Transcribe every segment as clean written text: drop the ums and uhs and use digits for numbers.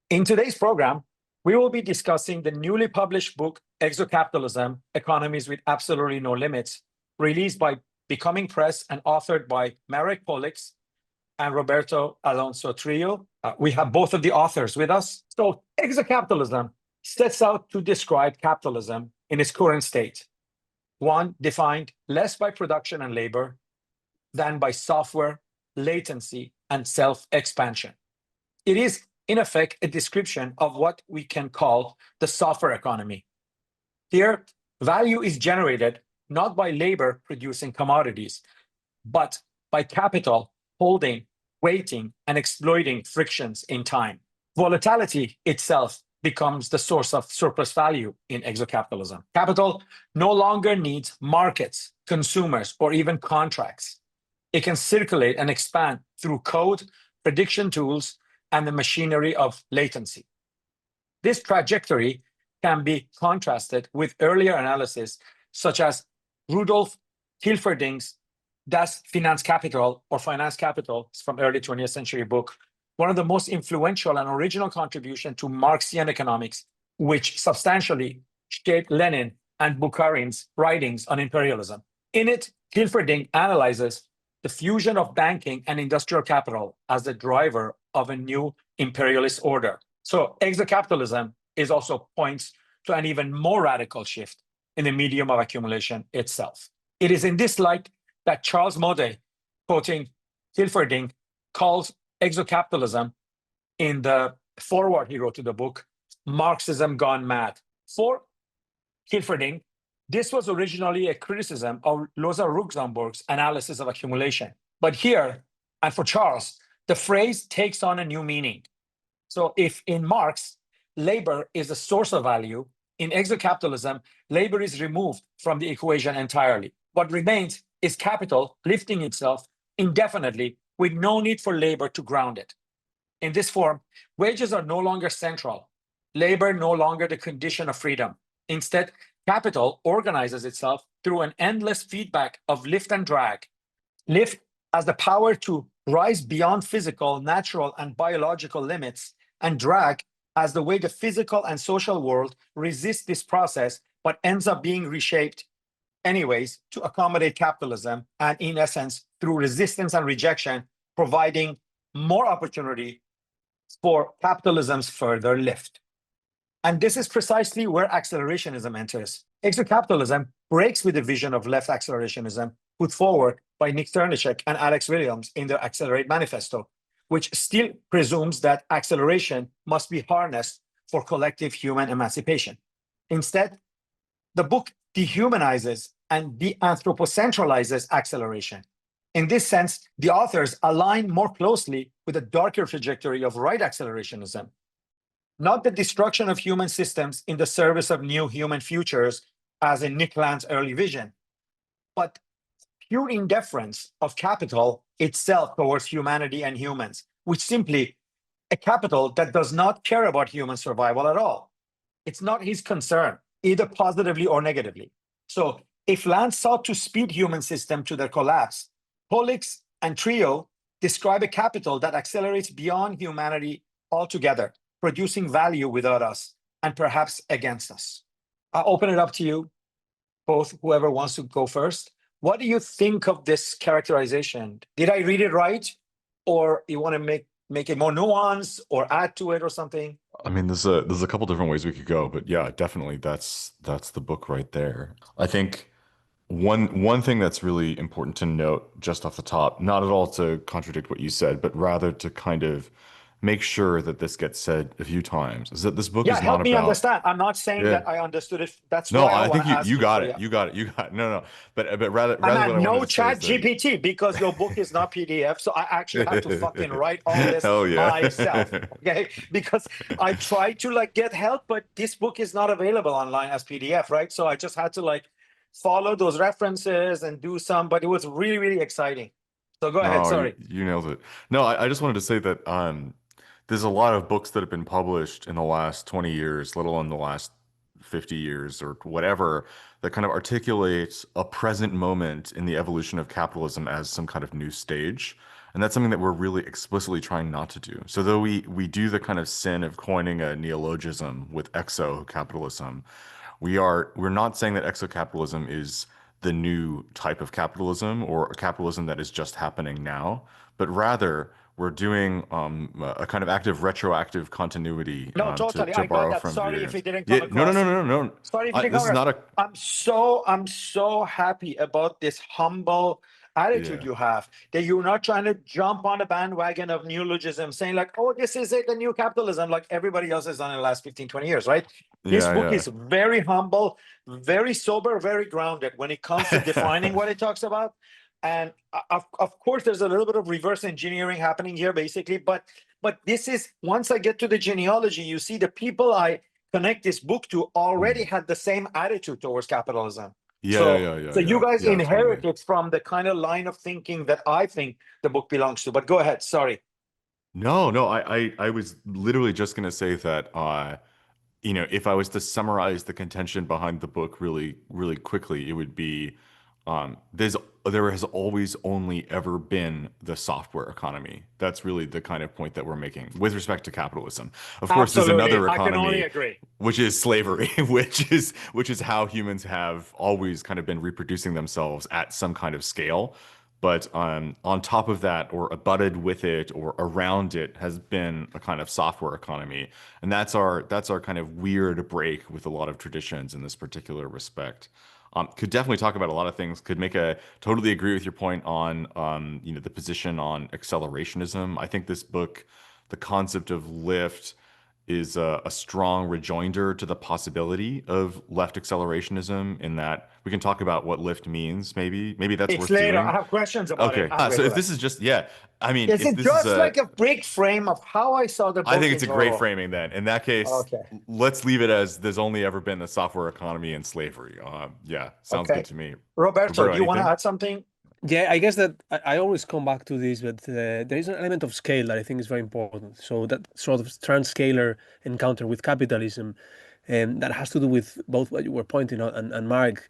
In today's program, we will be discussing the newly published book, Exocapitalism, Economies with Absolutely No Limits, released by Becoming Press and authored by Marek, Poliks and Roberto Alonso Trillo. We have both of the authors with us. So Exocapitalism sets out to describe capitalism in its current state. One defined less by production and labor than by software, latency, and self-expansion. It is, in effect, a description of what we can call the software economy. Here, value is generated not by labor producing commodities, but by capital holding, waiting, and exploiting frictions in time. Volatility itself becomes the source of surplus value in exocapitalism. Capital no longer needs markets, consumers, or even contracts. It can circulate and expand through code, prediction tools, and the machinery of latency. This trajectory can be contrasted with earlier analysis, such as Rudolf Hilferding's Das Finanzkapital or Finance Capital from early 20th century book, one of the most influential and original contribution to Marxian economics, which substantially shaped Lenin and Bukharin's writings on imperialism. In it, Hilferding analyzes the fusion of banking and industrial capital as the driver of a new imperialist order. So exocapitalism is also points to an even more radical shift in the medium of accumulation itself. It is in this light that Charles Maudet, quoting Hilferding, calls exocapitalism in the foreword he wrote to the book, Marxism gone mad. For Hilferding, this was originally a criticism of Rosa Luxemburg's analysis of accumulation. But here, and for Charles, the phrase takes on a new meaning. So if in Marx, labor is the source of value, in exocapitalism, labor is removed from the equation entirely. What remains is capital lifting itself indefinitely with no need for labor to ground it. In this form, wages are no longer central, labor no longer the condition of freedom. Instead, capital organizes itself through an endless feedback of lift and drag. Lift as the power to rise beyond physical, natural, and biological limits, and drag as the way the physical and social world resists this process, but ends up being reshaped anyways to accommodate capitalism, and in essence, through resistance and rejection, providing more opportunity for capitalism's further lift. And this is precisely where accelerationism enters. Exocapitalism breaks with the vision of left accelerationism put forward by Nick Ternicek and Alex Williams in their Accelerate Manifesto, which still presumes that acceleration must be harnessed for collective human emancipation. Instead, the book dehumanizes and de-anthropocentralizes acceleration. In this sense, the authors align more closely with the darker trajectory of right accelerationism, not the destruction of human systems in the service of new human futures, as in Nick Land's early vision, but pure indifference of capital itself towards humanity and humans, which simply a capital that does not care about human survival at all. It's not his concern, either positively or negatively. So if Land sought to speed human system to their collapse, Poliks and Trillo describe a capital that accelerates beyond humanity altogether, producing value without us and perhaps against us. I'll open it up to you, both, whoever wants to go first. What do you think of this characterization? Did I read it right? Or you want to make it more nuanced or add to it or something? I mean, there's a couple different ways we could go, but yeah, definitely that's the book right there. I think one thing that's really important to note just off the top, not at all to contradict what you said, but rather to kind of make sure that this gets said a few times, is that this book is Help not me about. understand. I'm not saying Yeah. that I understood it. That's No, why I I want think to ask you you. got So it. yeah. You got it. You got it. No, but rather I'm what at I wanted no to say is chat that GPT because your book is not PDF. So I actually had to fucking write all this hell yeah. myself. Okay. Because I tried to like get help, but this book is not available online as PDF, right? So I just had to like follow those references and do some, but it was really, really exciting. So go ahead. No, Sorry. you nailed it. No, I just wanted to say that there's a lot of books that have been published in the last 20 years, let alone the last 50 years or whatever, that kind of articulate a present moment in the evolution of capitalism as some kind of new stage. And that's something that we're really explicitly trying not to do. So though we do the kind of sin of coining a neologism with exocapitalism, we're not saying that exocapitalism is the new type of capitalism or a capitalism that is just happening now, but rather we're doing a kind of active retroactive continuity No, totally. to I got borrow that. from Sorry if Viridian's. it didn't Yeah, come no, no, across. no, no, no, no. Sorry if it didn't This come is across. not a I'm so happy about this humble attitude yeah. you have, that you're not trying to jump on the bandwagon of neologism, saying like, oh, this is it, the new capitalism, like everybody else has done in the last 15, 20 years, right? This book is very humble, very sober, very grounded when it comes to defining what it talks about. And of course, there's a little bit of reverse engineering happening here, basically. But this is, once I get to the genealogy, you see the people I connect this book to already had the same attitude towards capitalism. So you guys inherit it from the kind of line of thinking that I think the book belongs to. But go ahead. Sorry. No, no, I was literally just gonna say that if I was to summarize the contention behind the book really, really quickly, it would be there has always only ever been the software economy. That's really the kind of point that we're making with respect to capitalism. Of course, there's Absolutely. another I can only economy, agree. which is slavery, which is how humans have always kind of been reproducing themselves at some kind of scale. But on top of that, or abutted with it, or around it, has been a kind of software economy, and that's our kind of weird break with a lot of traditions in this particular respect. Could definitely talk about a lot of things. Could totally agree with your point on the position on accelerationism. I think this book, the concept of lift, is a strong rejoinder to the possibility of left accelerationism, in that we can talk about what lift means. Maybe that's It's worth later. I doing. have questions about it. Okay. So if this is just, I mean, Is if it this is just like a break frame of how I saw the I book think in it's a great total? framing then. In that case, Okay. let's leave it as there's only ever been the software economy and slavery. Yeah, sounds Okay. good to me. Roberto, do you want to Anything? add something? Yeah, I guess that I always come back to this, but there is an element of scale that I think is very important. So that sort of transscalar encounter with capitalism, that has to do with both what you were pointing out and Marek.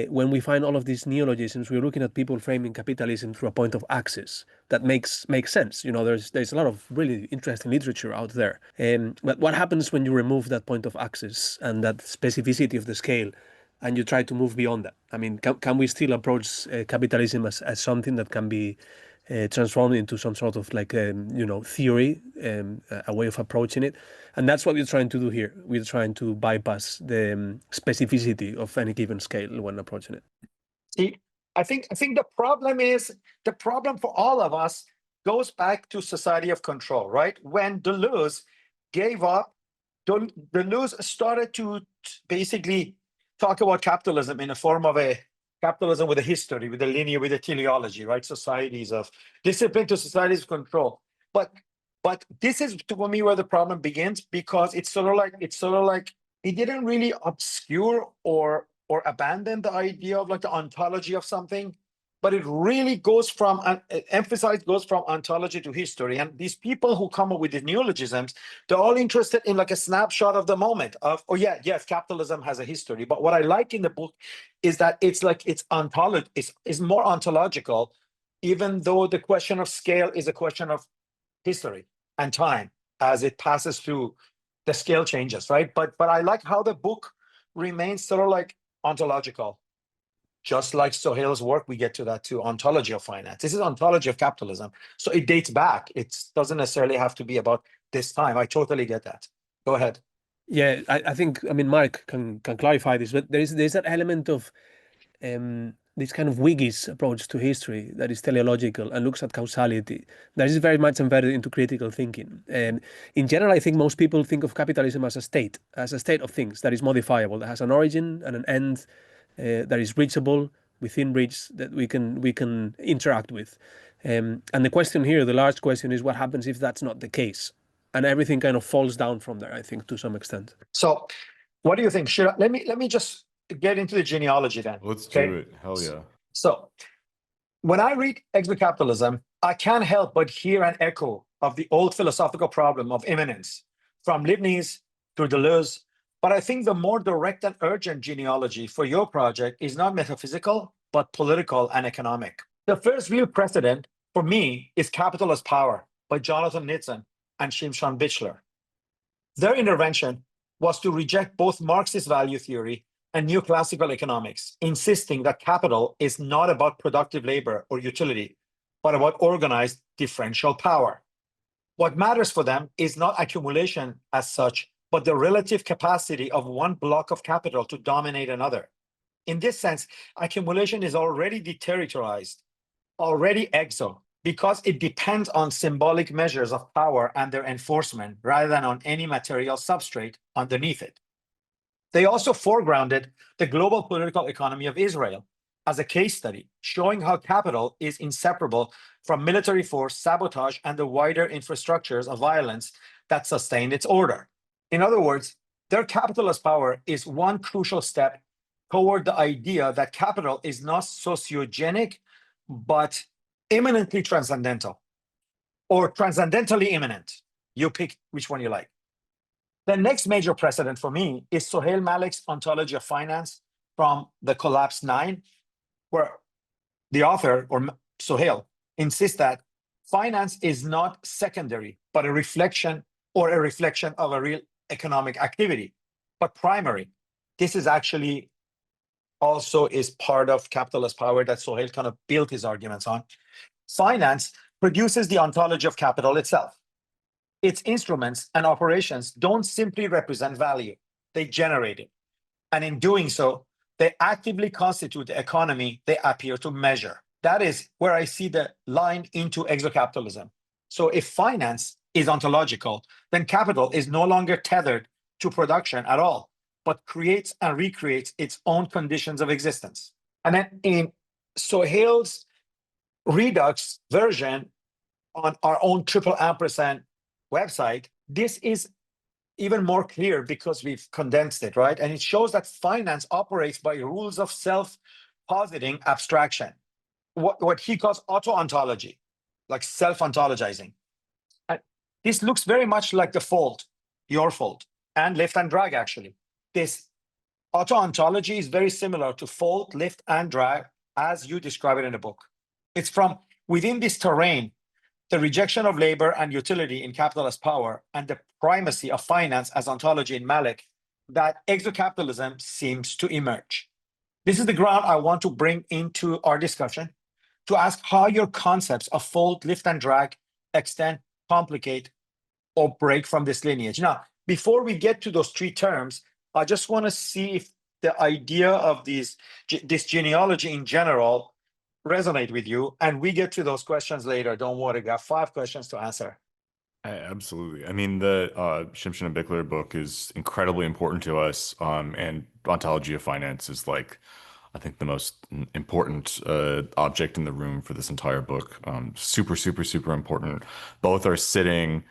When we find all of these neologisms, we're looking at people framing capitalism through a point of access that makes sense. There's a lot of really interesting literature out there. But what happens when you remove that point of access and that specificity of the scale, and you try to move beyond that? I mean, can we still approach capitalism as something that can be transformed into some sort of like theory, a way of approaching it? And that's what we're trying to do here. We're trying to bypass the specificity of any given scale when approaching it. See, I think the problem for all of us goes back to society of control, right? When Deleuze gave up, Deleuze started to basically talk about capitalism in a form of a capitalism with a history, with a linear, with a teleology, right? Societies of discipline to societies of control. But this is, to me, where the problem begins, because it's sort of like it didn't really obscure or abandon the idea of like the ontology of something, but it really goes from ontology to history. And these people who come up with the neologisms, they're all interested in like a snapshot of the moment of, oh yeah, yes, capitalism has a history. But what I like in the book is that it's ontology, it's more ontological, even though the question of scale is a question of history and time as it passes through the scale changes, right? But I like how the book remains sort of like ontological. Just like Sohail's work, we get to that too. Ontology of finance. This is ontology of capitalism. So it dates back. It doesn't necessarily have to be about this time. I totally get that. Go ahead. Yeah, I think, I mean, Mark can clarify this, but there's that element of this kind of Wiggis approach to history that is teleological and looks at causality, that is very much embedded into critical thinking. And in general, I think most people think of capitalism as a state of things that is modifiable, that has an origin and an end, that is reachable, within reach, that we can interact with. And the question here, the large question, is what happens if that's not the case? And everything kind of falls down from there, I think, to some extent. So what do you think? Let me just get into the genealogy then. Let's do it. Hell yeah. So when I read Exocapitalism, I can't help but hear an echo of the old philosophical problem of immanence, from Leibniz to Deleuze. But I think the more direct and urgent genealogy for your project is not metaphysical, but political and economic. The first real precedent for me, is Capital as Power by Jonathan Nitzan and Shimshon Bichler. Their intervention was to reject both Marxist value theory and neoclassical economics, insisting that capital is not about productive labor or utility, but about organized differential power. What matters for them is not accumulation as such, but the relative capacity of one block of capital to dominate another. In this sense, accumulation is already deterritorialized, already exo, because it depends on symbolic measures of power and their enforcement rather than on any material substrate underneath it. They also foregrounded the global political economy of Israel as a case study, showing how capital is inseparable from military force, sabotage, and the wider infrastructures of violence that sustain its order. In other words, their Capital as Power is one crucial step toward the idea that capital is not sociogenic, but immanently transcendental, or transcendentally immanent. You pick which one you like. The next major precedent for me is Sohail Malik's Ontology of Finance from the Collapse 9, where the author, or Sohail, insists that finance is not secondary, but a reflection of a real economic activity, but primary. This is actually also is part of Capital as Power that Sohail kind of built his arguments on. Finance produces the ontology of capital itself. Its instruments and operations don't simply represent value, they generate it. And in doing so, they actively constitute the economy they appear to measure. That is where I see the line into exocapitalism. So if finance is ontological, then capital is no longer tethered to production at all, but creates and recreates its own conditions of existence. And then in Sohail's Redux version on our own ~ampersand website, this is even more clear because we've condensed it, right? And it shows that finance operates by rules of self-positing abstraction, what he calls auto-ontology, like self-ontologizing. And this looks very much like the fold, your fold, and lift and drag, actually. This auto-ontology is very similar to fold, lift, and drag as you describe it in the book. It's from within this terrain, the rejection of labor and utility in Capital as Power and the primacy of finance as ontology in Marik, that exocapitalism seems to emerge. This is the ground I want to bring into our discussion to ask how your concepts of fold, lift, and drag extend, complicate, or break from this lineage. Now, before we get to those three terms, I just want to see if the idea of this genealogy in general resonate with you, and we get to those questions later. Don't worry, I got 5 questions to answer. Absolutely. I mean, the Shimshon and Bichler book is incredibly important to us, and Ontology of Finance is like, I think, the most important object in the room for this entire book. Super, super, super important. Both are sitting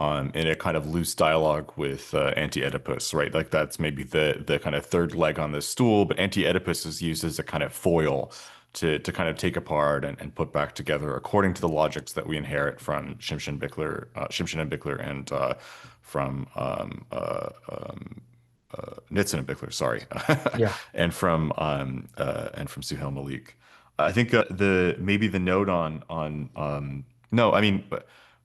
in a kind of loose dialogue with Anti-Oedipus, right? Like that's maybe the kind of third leg on this stool, but Anti-Oedipus is used as a kind of foil to kind of take apart and put back together according to the logics that we inherit from Shimshon and Bichler, and from Nitzan and Bichler, sorry, Yeah. and from Suhail Malik. I think maybe the note on no, I mean,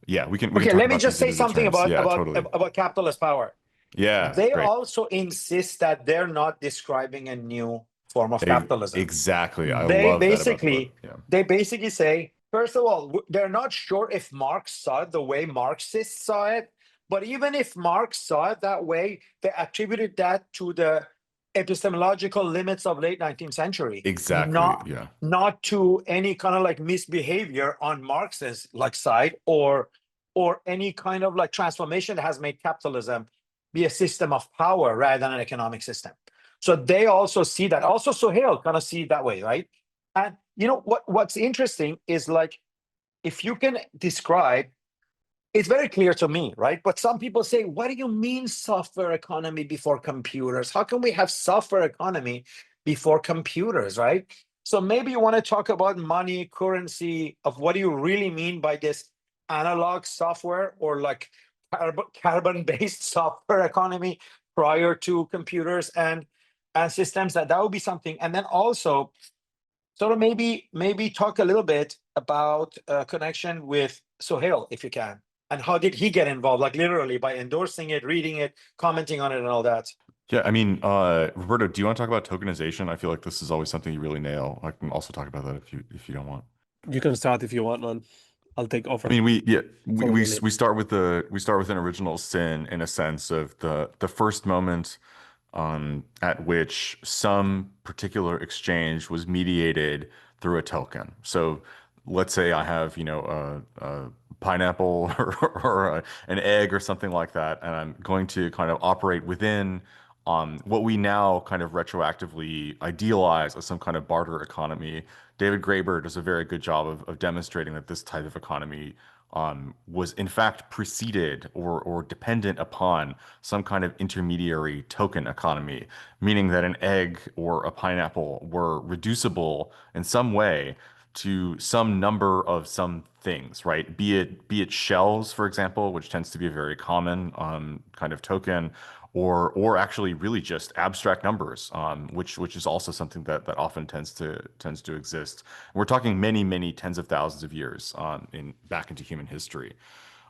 yeah, we can. Okay, talk let me about just these say something individual terms. about Capital as Power. Yeah, They great. also insist that they're not describing a new form of capitalism. Exactly. I They love that about the book. Yeah. They basically say, first of all, they're not sure if Marx saw it the way Marxists saw it, but even if Marx saw it that way, they attributed that to the epistemological limits of late 19th century. Exactly. Not to any kind of like misbehavior on Marx's like side or any kind of like transformation that has made capitalism be a system of power rather than an economic system. So they also see that. Also, Sohail kind of see it that way, right? And you know what's interesting is like, if you can describe, it's very clear to me, right? But some people say, what do you mean software economy before computers? How can we have software economy before computers, right? So maybe you want to talk about money, currency, of what do you really mean by this analog software or like carbon-based software economy prior to computers and systems. That would be something. And then also sort of maybe talk a little bit about connection with Sohail, if you can, and how did he get involved, like literally by endorsing it, reading it, commenting on it, and all that. Yeah, I mean, Roberto, do you want to talk about tokenization? I feel like this is always something you really nail. I can also talk about that if you don't want. You can start if you want, man. I'll take over. I mean, we Follow the lead. start with an original sin in a sense of the first moment at which some particular exchange was mediated through a token. So let's say I have, a pineapple or an egg or something like that, and I'm going to kind of operate within what we now kind of retroactively idealize as some kind of barter economy. David Graeber does a very good job of demonstrating that this type of economy was in fact preceded or dependent upon some kind of intermediary token economy, meaning that an egg or a pineapple were reducible in some way to some number of some things, right? Be it shells, for example, which tends to be a very common kind of token, or actually really just abstract numbers, which is also something that often tends to exist. We're talking many tens of thousands of years back into human history.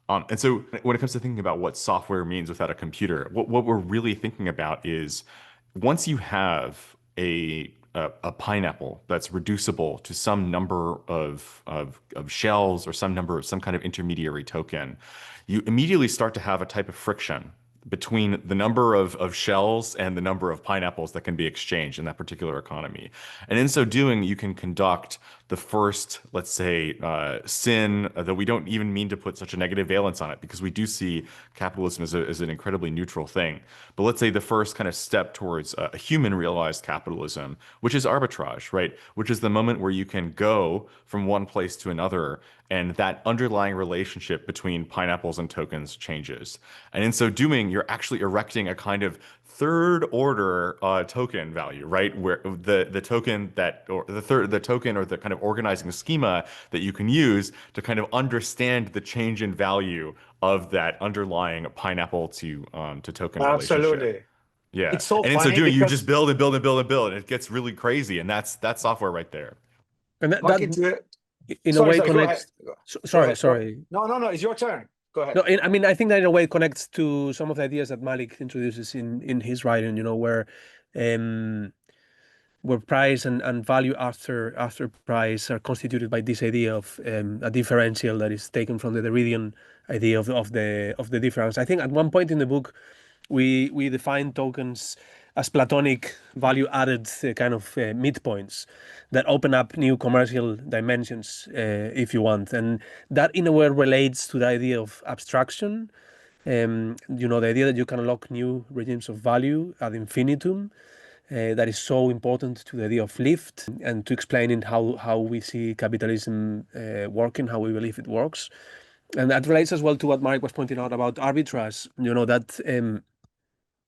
And so when it comes to thinking about what software means without a computer, what we're really thinking about is once you have a pineapple that's reducible to some number of shells or some kind of intermediary token, you immediately start to have a type of friction between the number of shells and the number of pineapples that can be exchanged in that particular economy. And in so doing, you can conduct the first, let's say, sin, that we don't even mean to put such a negative valence on it, because we do see capitalism as an incredibly neutral thing. But let's say the first kind of step towards a human realized capitalism, which is arbitrage, right? Which is the moment where you can go from one place to another, and that underlying relationship between pineapples and tokens changes. And in so doing, you're actually erecting a kind of third order token value, right? Where the token or the kind of organizing schema that you can use to kind of understand the change in value of that underlying pineapple to token relationship. Absolutely. Yeah. It's so And in so funny doing, you because just build and build and build and build, and it gets really crazy. And that's software right there. And back into it. in a Sorry, way sorry, go ahead. connects. Go Sorry, ahead. sorry. No, it's your turn. Go ahead. No, I mean, I think that in a way connects to some of the ideas that Malik introduces in his writing, where price and value after price are constituted by this idea of a differential that is taken from the Derridian idea of the difference. I think at one point in the book, we define tokens as Platonic value-added kind of midpoints that open up new commercial dimensions, if you want, and that in a way relates to the idea of abstraction. The idea that you can unlock new regimes of value ad infinitum. That is so important to the idea of lift and to explaining how we see capitalism working, how we believe it works. And that relates as well to what Marek was pointing out about arbitrage. That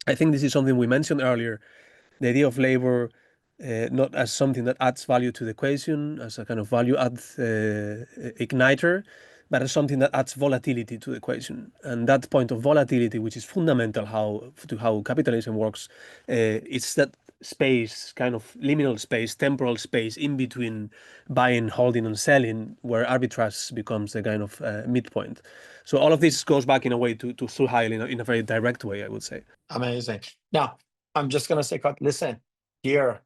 I think this is something we mentioned earlier, the idea of labor not as something that adds value to the equation, as a kind of value add igniter, but as something that adds volatility to the equation. And that point of volatility, which is fundamental to how capitalism works, it's that space, kind of liminal space, temporal space in between buying, holding, and selling, where arbitrage becomes the kind of midpoint. So all of this goes back in a way to Suhail in a very direct way, I would say. Amazing. Now, I'm just gonna say, listen, here,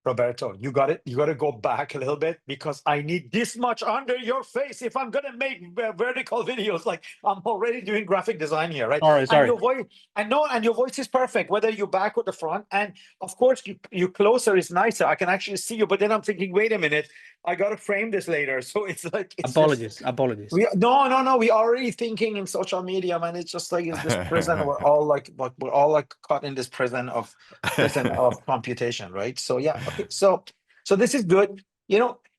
Roberto, you got it. You got to go back a little bit, because I need this much under your face if I'm gonna make vertical videos. Like, I'm already doing graphic design here, right? Sorry. And your voice, and your voice is perfect, whether you back or the front. And of course, you closer is nicer. I can actually see you. But then I'm thinking, wait a minute, I gotta frame this later. So it's like Apologies. No. We already thinking in social media, man. It's just like it's this prison. We're all like caught in this prison of computation, right? So yeah, okay. So this is good.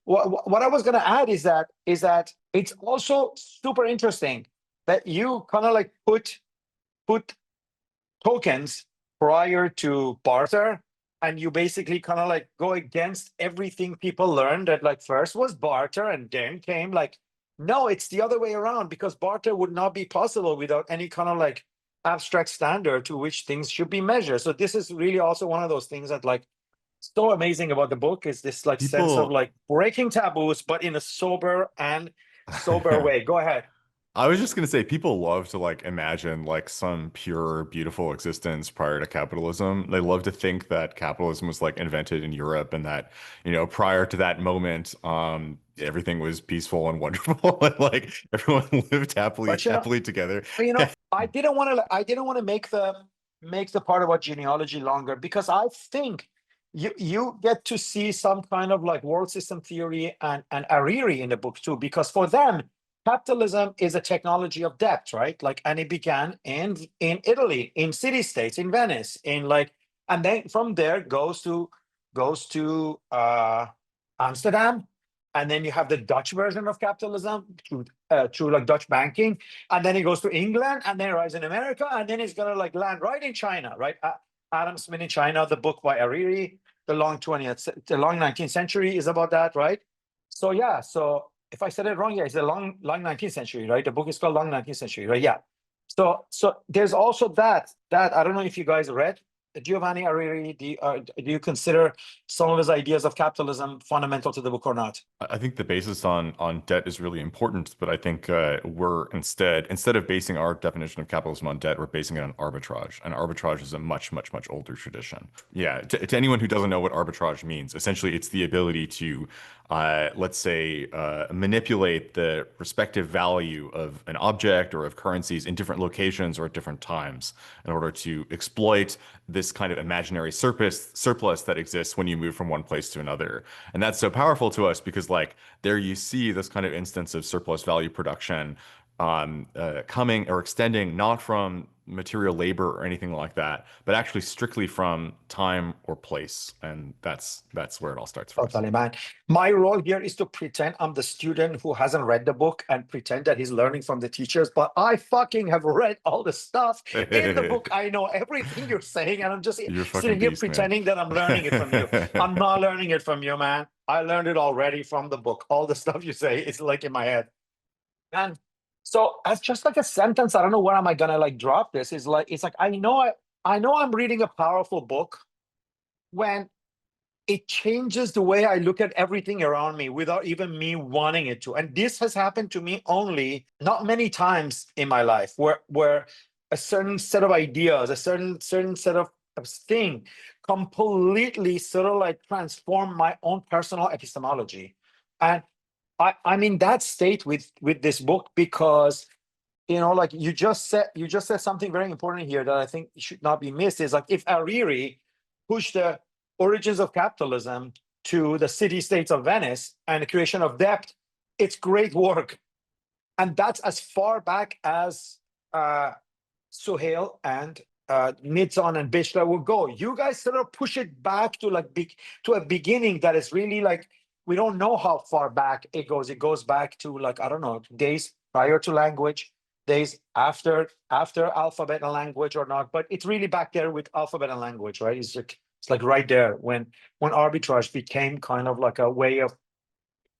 What I was gonna add is that it's also super interesting that you kind of like put tokens prior to barter, and you basically kind of like go against everything people learned, that like first was barter and then came like, no, it's the other way around, because barter would not be possible without any kind of like abstract standard to which things should be measured. So this is really also one of those things that like so amazing about the book is this like sense of People, like breaking taboos, but in a sober way. Go ahead. I was just gonna say, people love to like imagine like some pure, beautiful existence prior to capitalism. They love to think that capitalism was like invented in Europe and that, prior to that moment, everything was peaceful and wonderful and like everyone lived But happily together. I didn't want to make the part about genealogy longer because I think you get to see some kind of like world system theory and Ariri in the book too, because for them, capitalism is a technology of debt, right? Like, and it began in Italy, in city states, in Venice, in like, and then from there goes to Amsterdam, and then you have the Dutch version of capitalism through like Dutch banking, and then it goes to England, and then it arrives in America, and then it's gonna like land right in China, right? Adam Smith in China, the book by Ariri, the long 19th century is about that, right? So yeah, so if I said it wrong, yeah, it's the long 19th century, right? The book is called Long 19th Century, right? Yeah. So there's also that I don't know if you guys read Giovanni Ariri. Do you consider some of his ideas of capitalism fundamental to the book or not? I think the basis on debt is really important, but I think we're instead of basing our definition of capitalism on debt, we're basing it on arbitrage. And arbitrage is a much, much, much older tradition. Yeah, to anyone who doesn't know what arbitrage means, essentially it's the ability to, let's say, manipulate the respective value of an object or of currencies in different locations or at different times in order to exploit this kind of imaginary surplus that exists when you move from one place to another. And that's so powerful to us because like there you see this kind of instance of surplus value production coming or extending not from material labor or anything like that, but actually strictly from time or place. And that's where it all starts for us. Totally, man. My role here is to pretend I'm the student who hasn't read the book and pretend that he's learning from the teachers, but I fucking have read all the stuff in the book. I know everything you're saying, and I'm just You're a fucking sitting here beast, man. pretending that I'm learning it from you. I'm not learning it from you, man. I learned it already from the book. All the stuff you say is like in my head. And so as just like a sentence, I don't know where am I gonna like drop this. It's like I know I'm reading a powerful book when it changes the way I look at everything around me without even me wanting it to. And this has happened to me only not many times in my life where a certain set of ideas, a certain set of thing completely sort of like transform my own personal epistemology. And I'm in that state with this book because like you just said something very important here that I think should not be missed is like if Ariri pushed the origins of capitalism to the city-states of Venice and the creation of debt, it's great work. And that's as far back as Suhail and Nitzan and Bishla will go. You guys sort of push it back to like to a beginning that is really like, we don't know how far back it goes. It goes back to like, I don't know, days prior to language, days after alphabet and language or not, but it's really back there with alphabet and language, right? It's like right there when arbitrage became kind of like a way of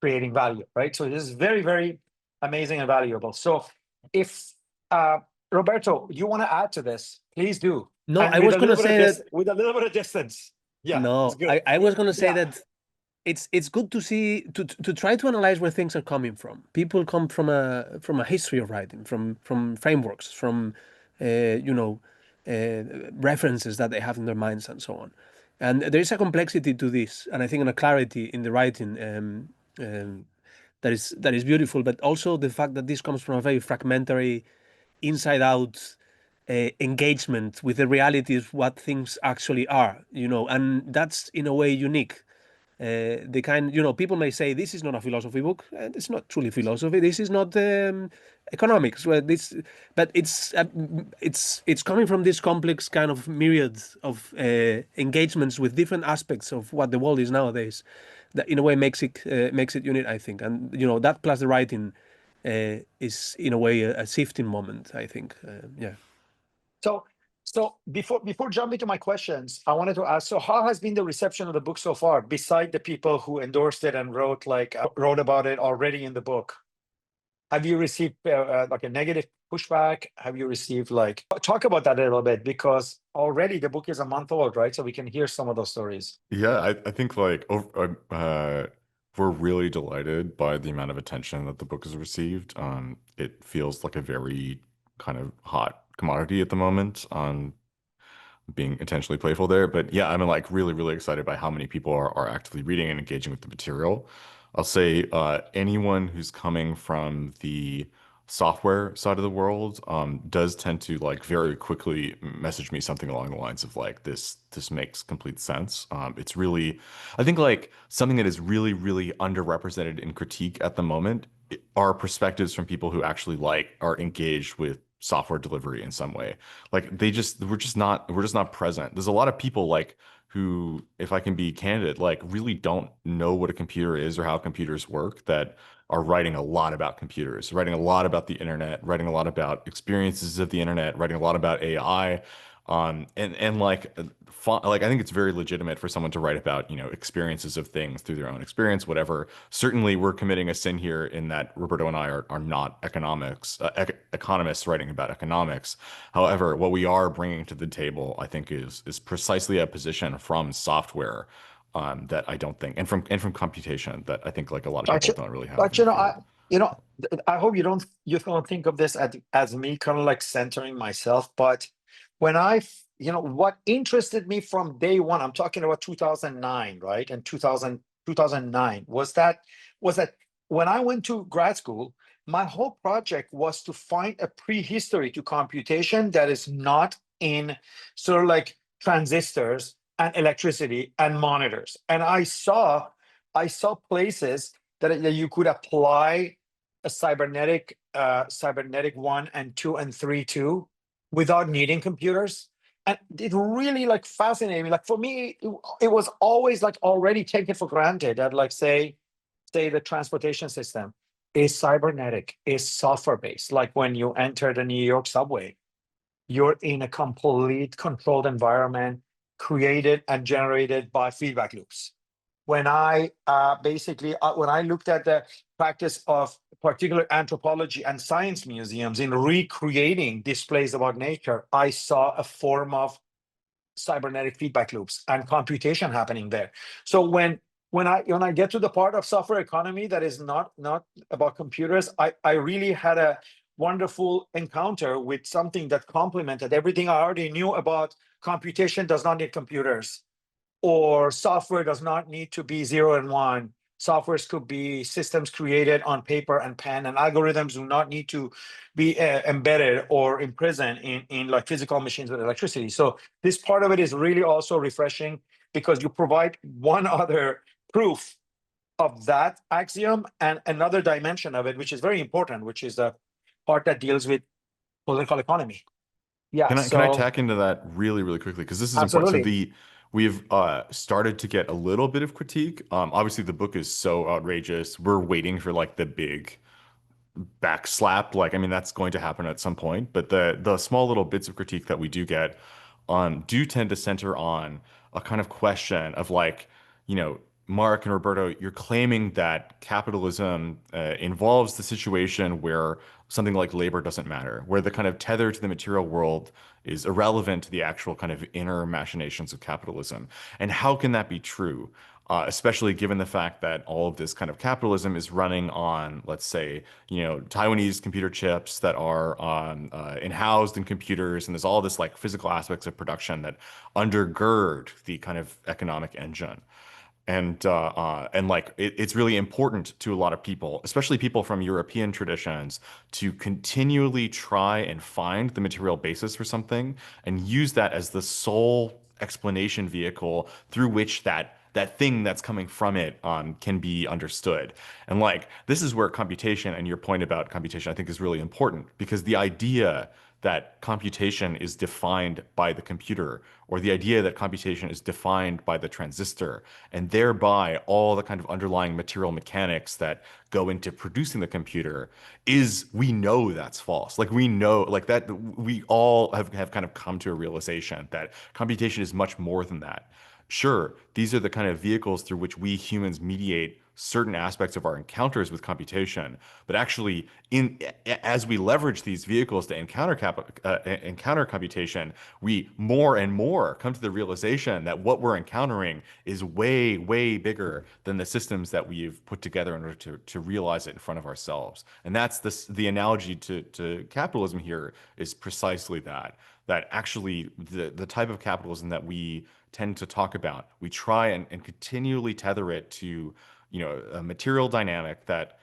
creating value, right? So this is very, very amazing and valuable. So if Roberto, you want to add to this, please do. No, And I was going to say that with a little bit of distance. Yeah, no, it's good. I was going to say Yeah. that it's good to see to try to analyze where things are coming from. People come from a history of writing, from frameworks, from references that they have in their minds and so on. And there is a complexity to this, and I think a clarity in the writing that is beautiful. But also the fact that this comes from a very fragmentary, inside out engagement with the reality of what things actually are, and that's in a way unique. The kind, people may say this is not a philosophy book, and it's not truly philosophy. This is not economics. But it's coming from this complex kind of myriad of engagements with different aspects of what the world is nowadays. That in a way makes it unique, I think. And that plus the writing is in a way a shifting moment, I think. Yeah. So before jumping to my questions, I wanted to ask, so how has been the reception of the book so far, beside the people who endorsed it and wrote about it already in the book? Have you received like a negative pushback? Have you received like, talk about that a little bit, because already the book is a month old, right? So we can hear some of those stories. Yeah, I think like we're really delighted by the amount of attention that the book has received. It feels like a very kind of hot commodity at the moment. Being intentionally playful there. But yeah, I'm like really, really excited by how many people are actively reading and engaging with the material. I'll say anyone who's coming from the software side of the world does tend to like very quickly message me something along the lines of like this makes complete sense. It's really, I think like something that is really, really underrepresented in critique at the moment are perspectives from people who actually like are engaged with software delivery in some way. Like we're just not present. There's a lot of people like who, if I can be candid, like really don't know what a computer is or how computers work, that are writing a lot about computers, writing a lot about the internet, writing a lot about experiences of the internet, writing a lot about AI. And like like I think it's very legitimate for someone to write about, experiences of things through their own experience, whatever. Certainly we're committing a sin here in that Roberto and I are not economists writing about economics. However, what we are bringing to the table, I think, is precisely a position from software that I don't think, and from computation that I think like a lot of But people you, don't really have but in the field. I hope you don't think of this as me kind of like centering myself. But when what interested me from day one, I'm talking about 2009, right? And 2009 was that when I went to grad school, my whole project was to find a prehistory to computation that is not in sort of like transistors and electricity and monitors. And I saw places that you could apply a cybernetic 1 and 2 and 3 too without needing computers. And it really like fascinated me. Like for me, it was always like already taken for granted that like say the transportation system is cybernetic, is software based. Like when you enter the New York subway, you're in a complete controlled environment created and generated by feedback loops. When I when I looked at the practice of particular anthropology and science museums in recreating displays about nature, I saw a form of cybernetic feedback loops and computation happening there. So when I get to the part of software economy that is not about computers, I really had a wonderful encounter with something that complemented everything I already knew about computation does not need computers, or software does not need to be 0 and 1. Softwares could be systems created on paper and pen, and algorithms do not need to be embedded or imprisoned in like physical machines with electricity. So this part of it is really also refreshing because you provide one other proof of that axiom and another dimension of it, which is very important, which is the part that deals with political economy. Yeah, Can I so tack into that really, really quickly? Because this is important. So absolutely. we've started to get a little bit of critique. Obviously the book is so outrageous. We're waiting for like the big backslap. Like, I mean, that's going to happen at some point. But the small little bits of critique that we do get do tend to center on a kind of question of like, Mark and Roberto, you're claiming that capitalism involves the situation where something like labor doesn't matter, where the kind of tether to the material world is irrelevant to the actual kind of inner machinations of capitalism. And how can that be true? Especially given the fact that all of this kind of capitalism is running on, let's say, Taiwanese computer chips that are in-housed in computers, and there's all this like physical aspects of production that undergird the kind of economic engine. And like it's really important to a lot of people, especially people from European traditions, to continually try and find the material basis for something and use that as the sole explanation vehicle through which that thing that's coming from it can be understood. And like this is where computation, and your point about computation, I think is really important, because the idea that computation is defined by the computer, or the idea that computation is defined by the transistor, and thereby all the kind of underlying material mechanics that go into producing the computer, we know that's false. Like we know, like that, we all have kind of come to a realization that computation is much more than that. sure, these are the kind of vehicles through which we humans mediate certain aspects of our encounters with computation, but actually as we leverage these vehicles to encounter computation, we more and more come to the realization that what we're encountering is way bigger than the systems that we've put together in order to realize it in front of ourselves. And that's the analogy to capitalism here is precisely that actually the type of capitalism that we tend to talk about, we try and continually tether it to, a material dynamic that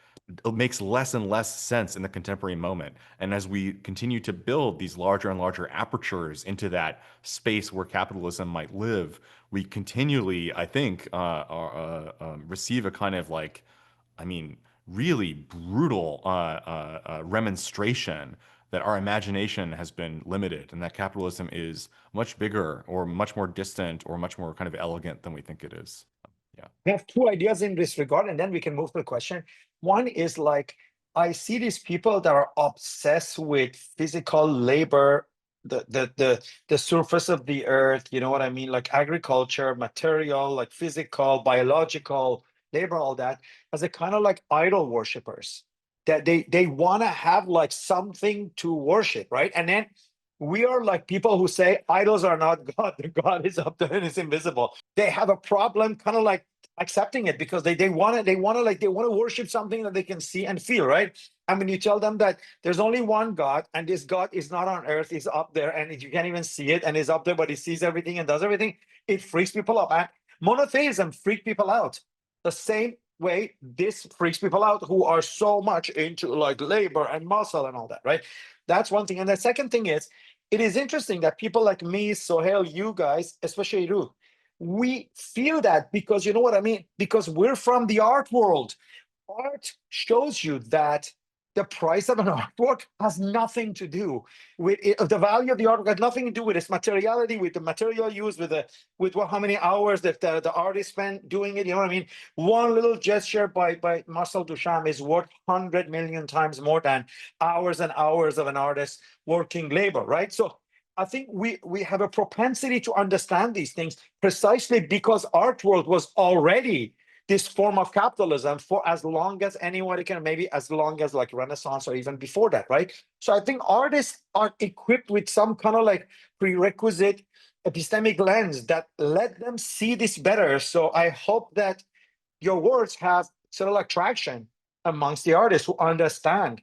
makes less and less sense in the contemporary moment. And as we continue to build these larger and larger apertures into that space where capitalism might live, we continually, I think, receive a kind of like, I mean, really brutal remonstration that our imagination has been limited and that capitalism is much bigger or much more distant or much more kind of elegant than we think it is. Yeah. I have two ideas in this regard, and then we can move to the question. One is like, I see these people that are obsessed with physical labor, the surface of the earth, you know what I mean? Like agriculture, material, like physical, biological labor, all that, as a kind of like idol worshippers. That they want to have like something to worship, right? And then we are like people who say idols are not God. The God is up there and is invisible. They have a problem kind of like accepting it because they want to worship something that they can see and feel, right? And when you tell them that there's only one God and this God is not on earth, is up there and you can't even see it and is up there, but he sees everything and does everything, it freaks people up. And monotheism freaks people out. The same way this freaks people out who are so much into like labor and muscle and all that, right? That's one thing. And the second thing is, it is interesting that people like me, Sohail, you guys, especially you, we feel that because you know what I mean? Because we're from the art world. Art shows you that the price of an artwork has nothing to do with it, the value of the artwork has nothing to do with its materiality, with the material used, with how many hours that the artist spent doing it. You know what I mean? One little gesture by Marcel Duchamp is worth 100 million times more than hours and hours of an artist's working labor, right? So I think we have a propensity to understand these things precisely because art world was already this form of capitalism for as long as anyone can, maybe as long as like Renaissance or even before that, right? So I think artists are equipped with some kind of like prerequisite epistemic lens that let them see this better. So I hope that your words have sort of like traction amongst the artists who understand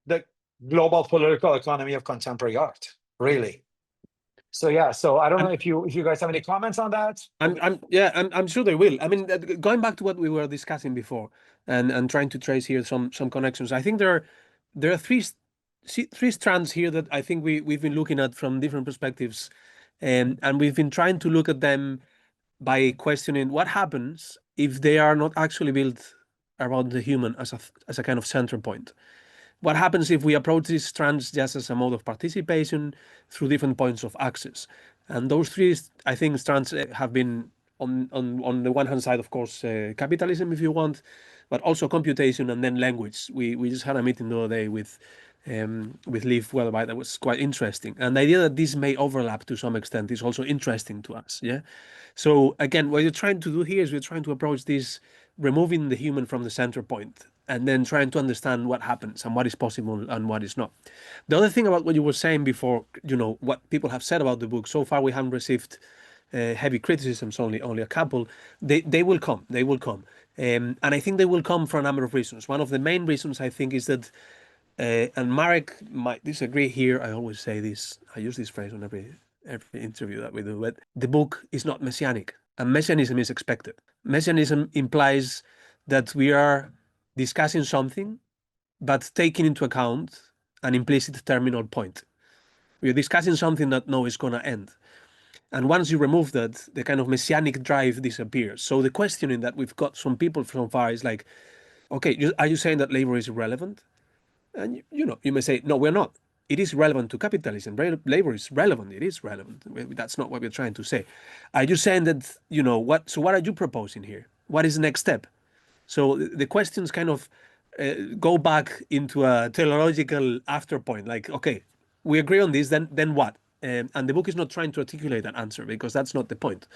the global political economy of contemporary art, really. So yeah, so I don't know if you guys have any comments on that. I'm sure they will. I mean, going back to what we were discussing before, and trying to trace here some connections. I think there are three strands here that I think we've been looking at from different perspectives, and we've been trying to look at them by questioning what happens if they are not actually built around the human as a kind of center point. What happens if we approach these strands just as a mode of participation through different points of access? And those three, I think, strands have been on the one hand side, of course, capitalism, if you want, but also computation and then language. We just had a meeting the other day with Liv Wellby that was quite interesting. And the idea that this may overlap to some extent is also interesting to us. Yeah. So again, what you're trying to do here is we're trying to approach this removing the human from the center point and then trying to understand what happens and what is possible and what is not. The other thing about what you were saying before, what people have said about the book, so far we haven't received heavy criticisms, only a couple. They will come. And I think they will come for a number of reasons. One of the main reasons, I think, is that, and Marek might disagree here, I always say this, I use this phrase on every interview that we do, but the book is not messianic, and messianism is expected. Messianism implies that we are discussing something, but taking into account an implicit terminal point. We're discussing something that is going to end. And once you remove that, the kind of messianic drive disappears. So the questioning that we've got from people so far is like, okay, are you saying that labor is irrelevant? And you may say, no, we're not. It is relevant to capitalism. Labor is relevant. It is relevant. That's not what we're trying to say. Are you saying that, so what are you proposing here? What is the next step? So the questions kind of go back into a teleological afterpoint. Like, okay, we agree on this, then what? And the book is not trying to articulate that answer because that's not the point.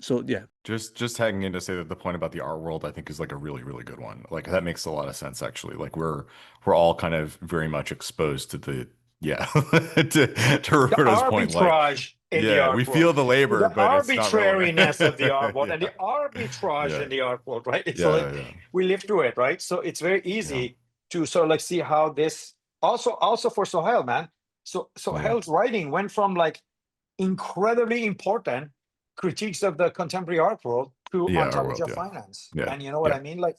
So yeah. Just tagging in to say that the point about the art world, I think, is like a really, really good one. Like that makes a lot of sense, actually. Like we're all kind of very much exposed to the to The Roberto's point, like arbitrage in the yeah, we art feel world, the labor, the but it's not relevant. arbitrariness of the art world, and Yeah, the arbitrage yeah, in the art world, right? It's yeah, like yeah, we live through it, right? So it's very yeah, easy to sort of like see how this also for Sohail, man. So yeah, Sohail's writing went from like incredibly important critiques of the contemporary art world to yeah, our ontology world, of yeah, finance. yeah, And you know what yeah, I mean? Like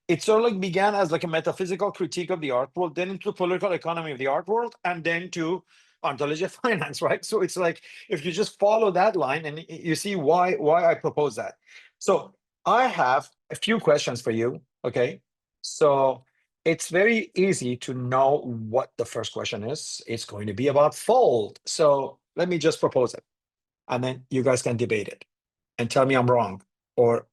it sort of like began as like a metaphysical critique of the art world, then into political economy of the art world, and then to ontology of finance, right? So it's like if you just follow that line, and you see why I propose that. So I have a few questions for you. Okay. So it's very easy to know what the first question is. It's going to be about fold. So let me just propose it, and then you guys can debate it and tell me I'm wrong, or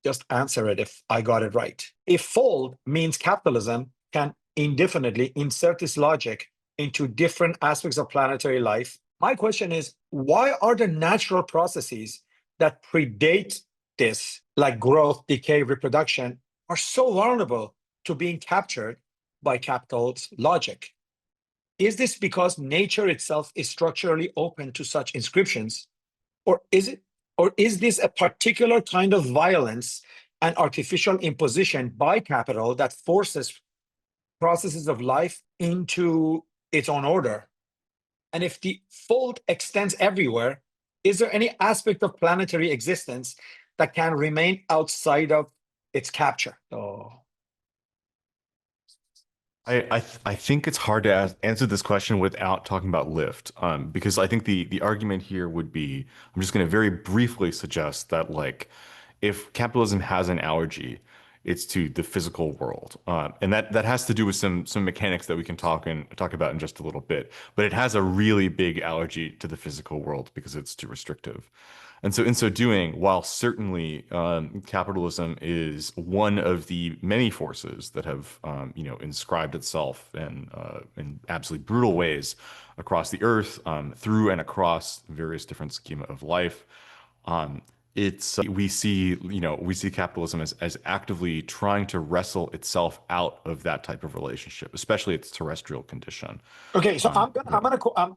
just answer it if I got it right. If fold means capitalism can indefinitely insert its logic into different aspects of planetary life, my question is, why are the natural processes that predate this, like growth, decay, reproduction, are so vulnerable to being captured by capital's logic? Is this because nature itself is structurally open to such inscriptions? Or is this a particular kind of violence and artificial imposition by capital that forces processes of life into its own order? And if the fold extends everywhere, is there any aspect of planetary existence that can remain outside of its capture? Oh, I think it's hard to answer this question without talking about lift, because I think the argument here would be, I'm just going to very briefly suggest that like if capitalism has an allergy, it's to the physical world, and that has to do with some mechanics that we can talk about in just a little bit. But it has a really big allergy to the physical world because it's too restrictive. And so, in so doing, while certainly capitalism is one of the many forces that have, inscribed itself in absolutely brutal ways across the earth, through and across various different schema of life, it's we see capitalism as actively trying to wrestle itself out of that type of relationship, especially its terrestrial condition. okay. So Yeah.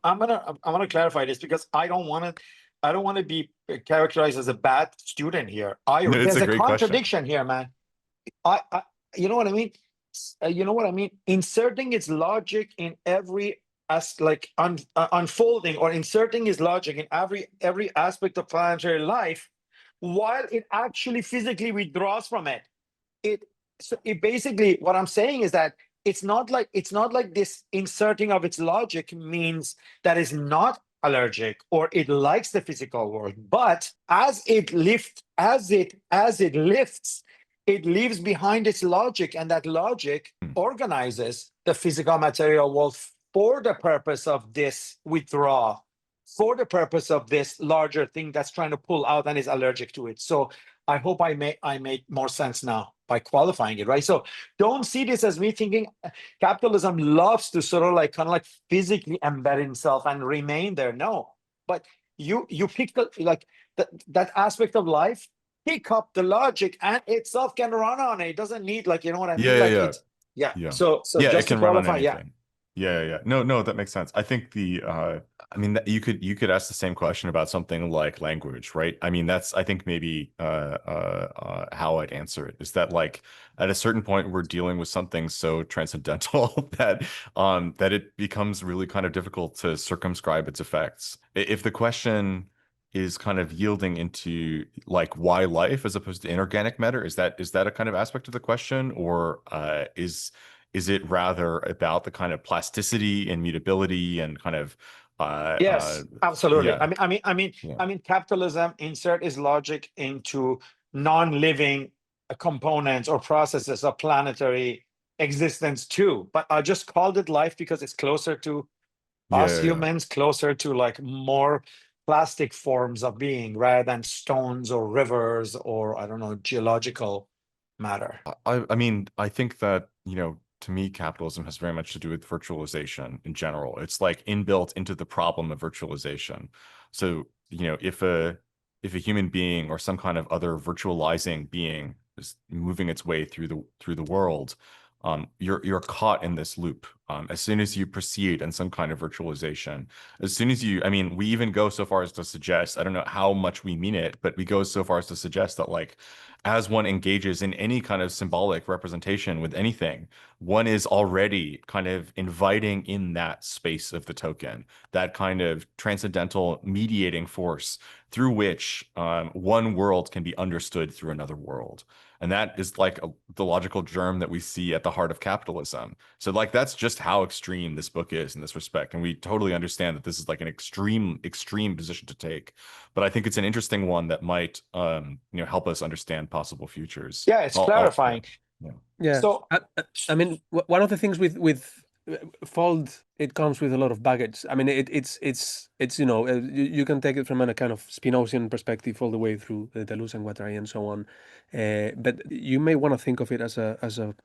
I'm gonna clarify this because I don't want to be characterized as a bad student here. No, it's There's a a great question. contradiction here, man. I you know what I mean? You know what I mean? Inserting its logic in every as like unfolding or inserting its logic in every aspect of planetary life, while it actually physically withdraws from it. It basically, what I'm saying is that it's not like this inserting of its logic means that is not allergic or it likes the physical world, but as it lifts, it leaves behind its logic, and that logic organizes the physical material world for the purpose of this withdrawal, for the purpose of this larger thing that's trying to pull out and is allergic to it. So I hope I made more sense now by qualifying it, right? So don't see this as me thinking capitalism loves to sort of like kind of like physically embed itself and remain there. No, but you pick that aspect of life, pick up the logic, and itself can run on it. It doesn't need, like, you know what I mean? Yeah, Like yeah, it's yeah. yeah. So Yeah, it just to can run on qualify, yeah. anything. Yeah. No, that makes sense. I think I mean, you could ask the same question about something like language, right? I mean, that's, I think maybe how I'd answer it is that like at a certain point we're dealing with something so transcendental that it becomes really kind of difficult to circumscribe its effects. If the question is kind of yielding into like why life as opposed to inorganic matter, is that a kind of aspect of the question, or is it rather about the kind of plasticity and mutability and kind of Yes, absolutely. yeah, yeah, I mean, capitalism insert its logic into non-living components or processes of planetary existence too. But I just called it life because it's closer to us yeah. humans, closer to like more plastic forms of being rather than stones or rivers or I don't know, geological matter. I mean, I think that, to me, capitalism has very much to do with virtualization in general. It's like inbuilt into the problem of virtualization. So, you know, if a human being or some kind of other virtualizing being is moving its way through the world, you're caught in this loop. As soon as you proceed in some kind of virtualization, as soon as you, I mean, we even go so far as to suggest, I don't know how much we mean it, but we go so far as to suggest that, like, as one engages in any kind of symbolic representation with anything, one is already kind of inviting in that space of the token, that kind of transcendental mediating force through which one world can be understood through another world. And that is like the logical germ that we see at the heart of capitalism. So like that's just how extreme this book is in this respect. And we totally understand that this is like an extreme position to take. But I think it's an interesting one that might help us understand possible futures. Yeah, it's clarifying. Yeah. So I mean, one of the things with Fold, it comes with a lot of baggage. I mean, it's you can take it from a kind of Spinozian perspective all the way through the Deleuze and Guattari and so on, but you may want to think of it as a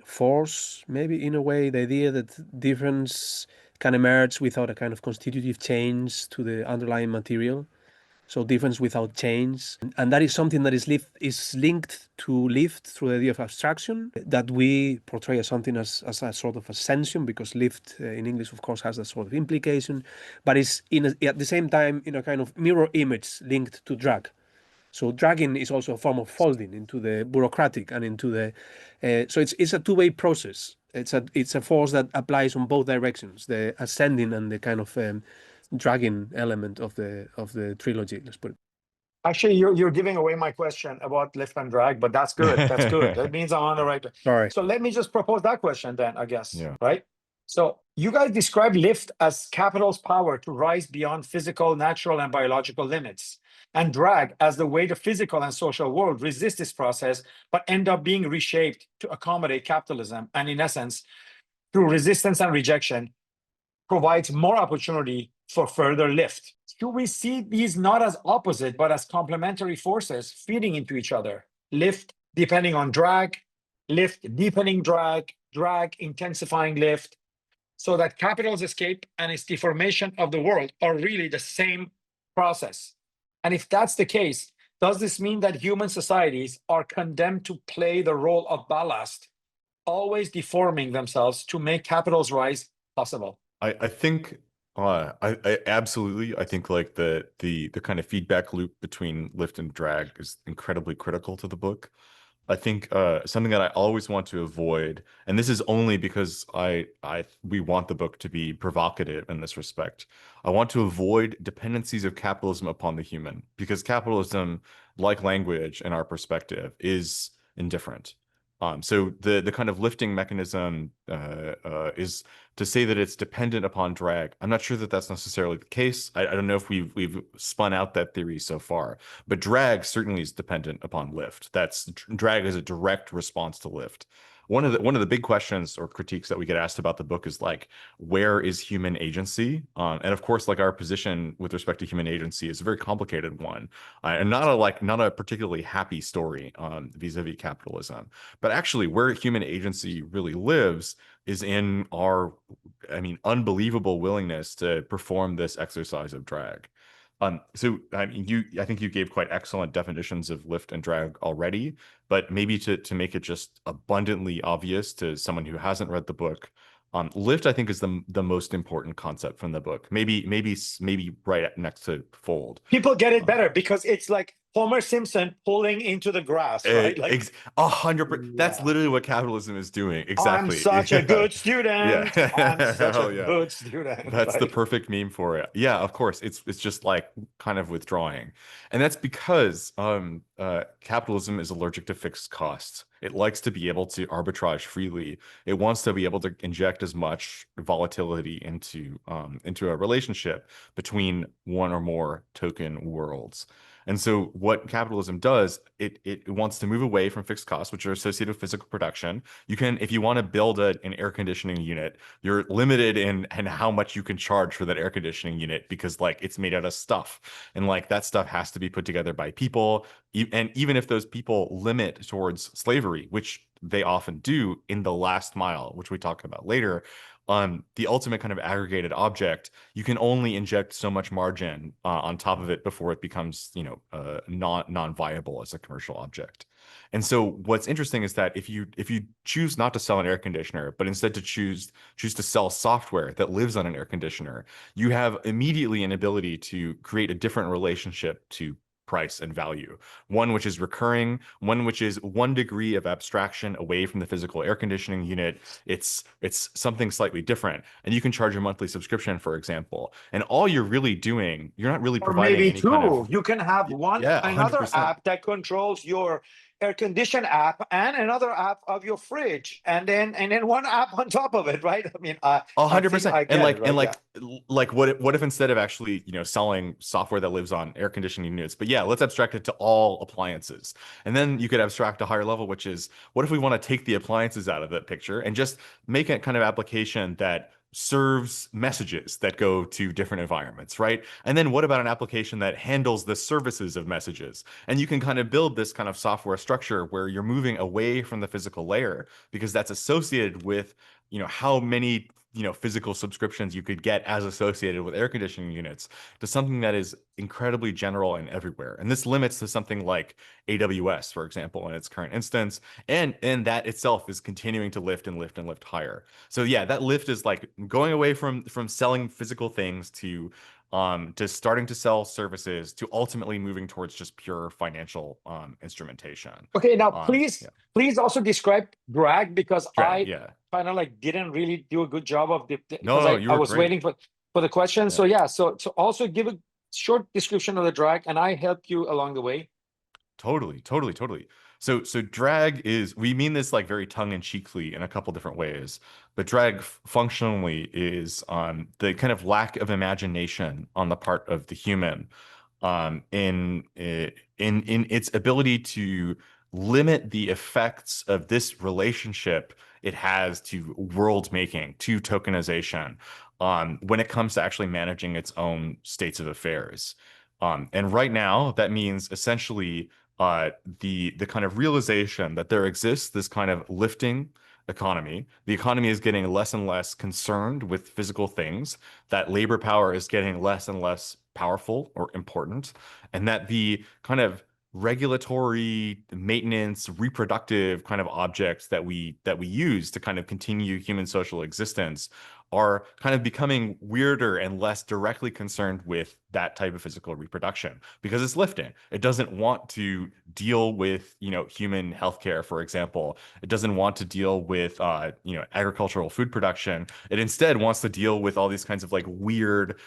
force, maybe in a way, the idea that difference can emerge without a kind of constitutive change to the underlying material. So difference without change, and that is something that is linked to lived through the idea of abstraction that we portray as something as a sort of ascension, because lived in English, of course, has that sort of implication, but is at the same time in a kind of mirror image linked to drag. So dragging is also a form of folding into the bureaucratic and into the. So it's a two-way process. It's a force that applies on both directions, the ascending and the kind of dragging element of the trilogy. Let's put it. Actually, you're giving away my question about lift and drag, but that's good. That's good. That means I'm on the right. Sorry. So let me just propose that question then, I guess. Yeah. Right. So you guys describe lift as capital's power to rise beyond physical, natural, and biological limits, and drag as the way the physical and social world resist this process, but end up being reshaped to accommodate capitalism. And in essence, through resistance and rejection, provides more opportunity for further lift. Should we see these not as opposite, but as complementary forces feeding into each other? Lift depending on drag, lift deepening drag, drag intensifying lift, so that capital's escape and its deformation of the world are really the same process. And if that's the case, does this mean that human societies are condemned to play the role of ballast, always deforming themselves to make capital's rise possible? I think I absolutely, I think like the kind of feedback loop between lift and drag is incredibly critical to the book. I think something that I always want to avoid, and this is only because we want the book to be provocative in this respect. I want to avoid dependencies of capitalism upon the human, because capitalism, like language in our perspective, is indifferent. So the kind of lifting mechanism is to say that it's dependent upon drag. I'm not sure that that's necessarily the case. I don't know if we've spun out that theory so far, but drag certainly is dependent upon lift. Drag is a direct response to lift. One of the big questions or critiques that we get asked about the book is like, where is human agency? And of course, like our position with respect to human agency is a very complicated one, and not a particularly happy story vis-a-vis capitalism. But actually, where human agency really lives is in our, unbelievable willingness to perform this exercise of drag. So I mean, I think you gave quite excellent definitions of lift and drag already, but maybe to make it just abundantly obvious to someone who hasn't read the book, lift I think is the most important concept from the book. Maybe right next to fold. People get it better because it's like Homer Simpson pulling into the grass, right? Like 100%. That's literally what capitalism is doing. Exactly. I'm such a good student. Yeah. I'm such Oh, a yeah. good student. That's the right? perfect meme for it. Yeah, of course. It's just like kind of withdrawing. And that's because capitalism is allergic to fixed costs. It likes to be able to arbitrage freely. It wants to be able to inject as much volatility into a relationship between one or more token worlds. And so what capitalism does, it wants to move away from fixed costs, which are associated with physical production. You can, if you want to build an air conditioning unit, you're limited in how much you can charge for that air conditioning unit, because like it's made out of stuff, and like that stuff has to be put together by people. And even if those people limit towards slavery, which they often do in the last mile, which we talk about later, the ultimate kind of aggregated object, you can only inject so much margin on top of it before it becomes, non-viable as a commercial object. And so what's interesting is that if you choose not to sell an air conditioner, but instead to choose to sell software that lives on an air conditioner, you have immediately an ability to create a different relationship to price and value, one which is recurring, one which is 1 degree of abstraction away from the physical air conditioning unit. It's something slightly different, and you can charge a monthly subscription, for example, and all you're really doing, you're not really Or providing maybe any kind of, you can have yeah, another 100%. app that controls your air condition app and another app of your fridge, and then one app on top of it, right? I mean, I think 100%. I And get it, right? like what if instead of actually, selling software that lives on air conditioning units, but yeah, let's abstract it to all appliances. And then you could abstract a higher level, which is, what if we want to take the appliances out of that picture and just make a kind of application that serves messages that go to different environments, right? And then what about an application that handles the services of messages? And you can kind of build this kind of software structure where you're moving away from the physical layer, because that's associated with, how many, physical subscriptions you could get as associated with air conditioning units, to something that is incredibly general and everywhere. And this limits to something like AWS, for example, in its current instance, and that itself is continuing to lift and lift and lift higher. So yeah, that lift is like going away from selling physical things to starting to sell services, to ultimately moving towards just pure financial instrumentation. Okay, now Yeah. please also describe drag, because Drag, I yeah. kind of like didn't really do a good job of because No, you I were was great. waiting for the question. So yeah, so also give a short description of the drag, and I help you along the way. Totally. So drag is, we mean this like very tongue-in-cheekly in a couple different ways, but drag functionally is the kind of lack of imagination on the part of the human, in its ability to limit the effects of this relationship it has to world making, to tokenization, when it comes to actually managing its own states of affairs. And right now, that means essentially the kind of realization that there exists this kind of lifting economy. The economy is getting less and less concerned with physical things, that labor power is getting less and less powerful or important, and that the kind of regulatory maintenance, reproductive kind of objects that we use to kind of continue human social existence are kind of becoming weirder and less directly concerned with that type of physical reproduction, because it's lifting. It doesn't want to deal with, human healthcare, for example. It doesn't want to deal with, agricultural food production. It instead wants to deal with all these kinds of like weird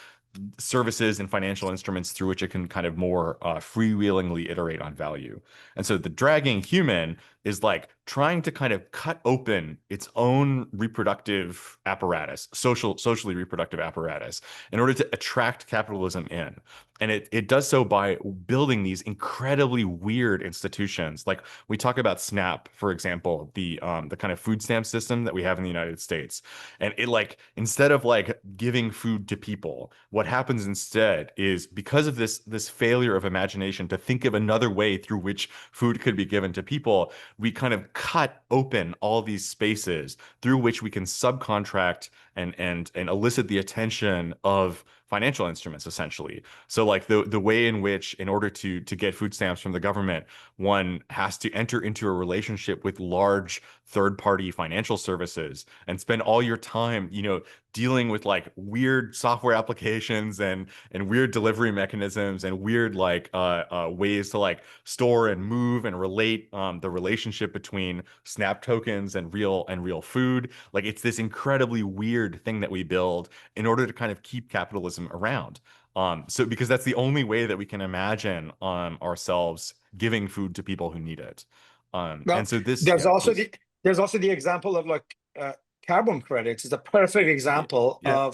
services and financial instruments through which it can kind of more freewheelingly iterate on value. And so the dragging human is like trying to kind of cut open its own reproductive apparatus, socially reproductive apparatus, in order to attract capitalism in. And it does so by building these incredibly weird institutions. Like we talk about SNAP, for example, the kind of food stamp system that we have in the United States. And it, like, instead of like giving food to people, what happens instead is, because of this failure of imagination to think of another way through which food could be given to people, we kind of cut open all these spaces through which we can subcontract and elicit the attention of financial instruments, essentially. So like the way in which, in order to get food stamps from the government, one has to enter into a relationship with large third-party financial services and spend all your time, dealing with like weird software applications and weird delivery mechanisms and weird like ways to like store and move and relate the relationship between SNAP tokens and real food. Like, it's this incredibly weird thing that we build in order to kind of keep capitalism around. So because that's the only way that we can imagine ourselves giving food to people who need it. Well, And so this, there's yeah, also please. there's also the example of like carbon credits is a perfect example Yeah.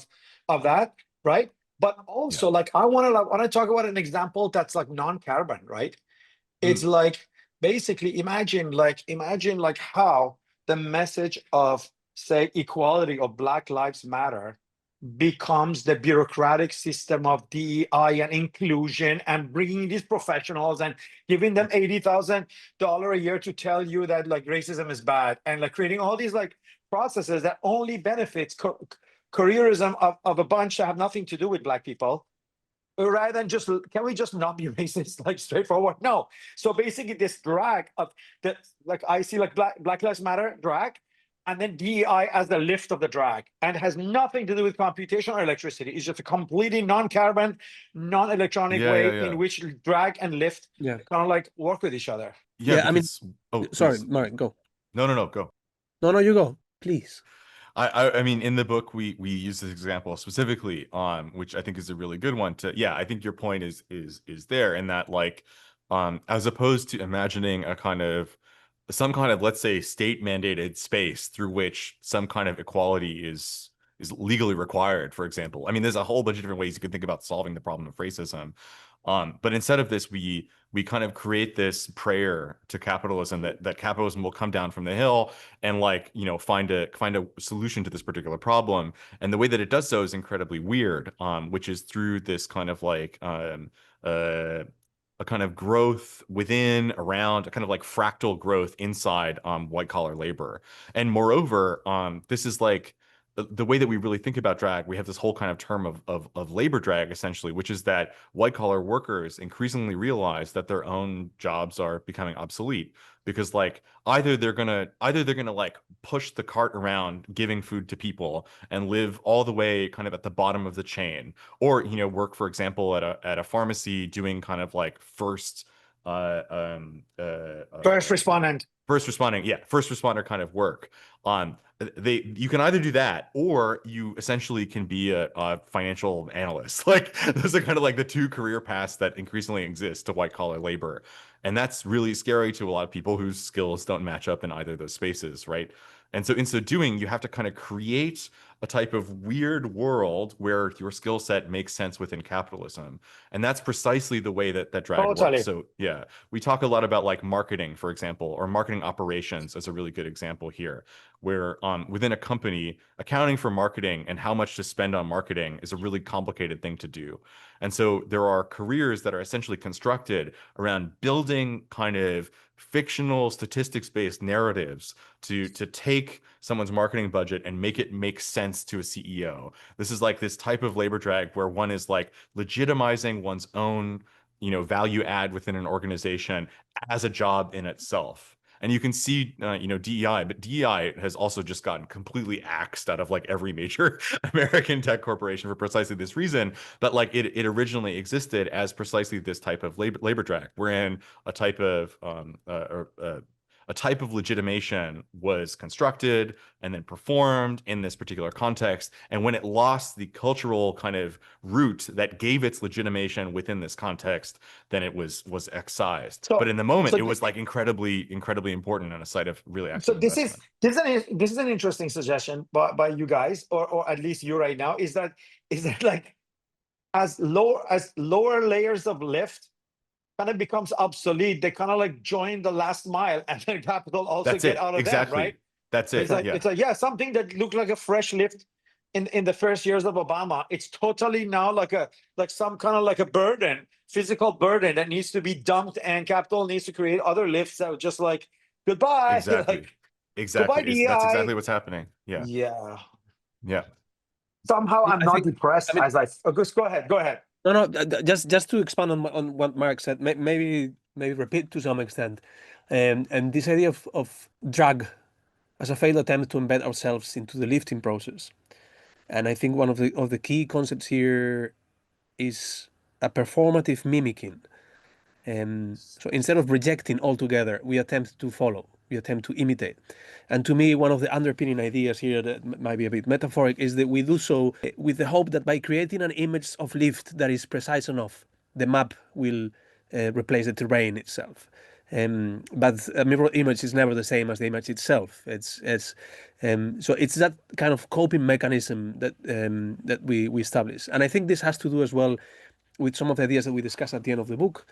of that, right? But also, like, I want to talk about an example that's like non-carbon, right? It's like, basically imagine like how the message of, say, equality or Black Lives Matter becomes the bureaucratic system of DEI and inclusion and bringing these professionals and giving them $80,000 a year to tell you that like racism is bad, and like creating all these like processes that only benefits careerism of a bunch that have nothing to do with Black people, rather than just, can we just not be racist, like straightforward? No. So basically this drag of the, like I see like Black Lives Matter drag, and then DEI as the lift of the drag, and it has nothing to do with computation or electricity. It's just a completely non-carbon, non-electronic way in which drag and lift kind of like work with each other. Yeah, because, I mean, sorry, Marek, go. No, go. No, you go, please. I mean, in the book, we use this example specifically, which I think is a really good one to, I think your point is there, in that like, as opposed to imagining some kind of, let's say, state mandated space through which some kind of equality is legally required, for example. I mean, there's a whole bunch of different ways you can think about solving the problem of racism. But instead of this, we kind of create this prayer to capitalism that capitalism will come down from the hill and like, find a solution to this particular problem. And the way that it does so is incredibly weird, which is through this kind of like a kind of growth within, around, a kind of like fractal growth inside white collar labor. And moreover, this is like the way that we really think about drag. We have this whole kind of term of labor drag, essentially, which is that white collar workers increasingly realize that their own jobs are becoming obsolete, because like either they're gonna like push the cart around giving food to people and live all the way kind of at the bottom of the chain, or work, for example, at a pharmacy doing kind of like first responder kind of work. You can either do that, or you essentially can be a financial analyst. Like those are kind of like the two career paths that increasingly exist to white collar labor. And that's really scary to a lot of people whose skills don't match up in either of those spaces, right? And so in so doing, you have to kind of create a type of weird world where your skill set makes sense within capitalism. And that's precisely the way that drag works. So yeah, we talk a lot about like marketing, for example, or marketing operations as a really good example here, where within a company, accounting for marketing and how much to spend on marketing is a really complicated thing to do. And so there are careers that are essentially constructed around building kind of fictional statistics-based narratives to take someone's marketing budget and make it make sense to a CEO. This is like this type of labor drag where one is like legitimizing one's own, value add within an organization as a job in itself. And you can see, DEI, but DEI has also just gotten completely axed out of like every major American tech corporation for precisely this reason. But like it originally existed as precisely this type of labor drag, wherein a type of legitimation was constructed and then performed in this particular context. And when it lost the cultural kind of root that gave its legitimation within this context, then it was excised. But in the moment, it was like incredibly important and a site of really excellent investment. This is an interesting suggestion by you guys, or at least you right now, is that like as lower layers of lift kind of becomes obsolete, they kind of like join the last mile, and then capital also get out of them, right? That's it. It's like something that looked like a fresh lift in the first years of Obama. It's totally now like some kind of like a burden, physical burden that needs to be dumped, and capital needs to create other lifts that are just like goodbye. Exactly. Goodbye, DEI. That's exactly what's happening. Yeah. Somehow I'm not depressed as I just go ahead. No, just to expand on what Marek said, maybe repeat to some extent, and this idea of drag as a failed attempt to embed ourselves into the lifting process. And I think one of the key concepts here is a performative mimicking. So instead of rejecting altogether, we attempt to follow, we attempt to imitate. And to me, one of the underpinning ideas here that might be a bit metaphoric is that we do so with the hope that by creating an image of lift that is precise enough, the map will replace the terrain itself. But a mirror image is never the same as the image itself. So it's that kind of coping mechanism that we establish. And I think this has to do as well with some of the ideas that we discuss at the end of the book,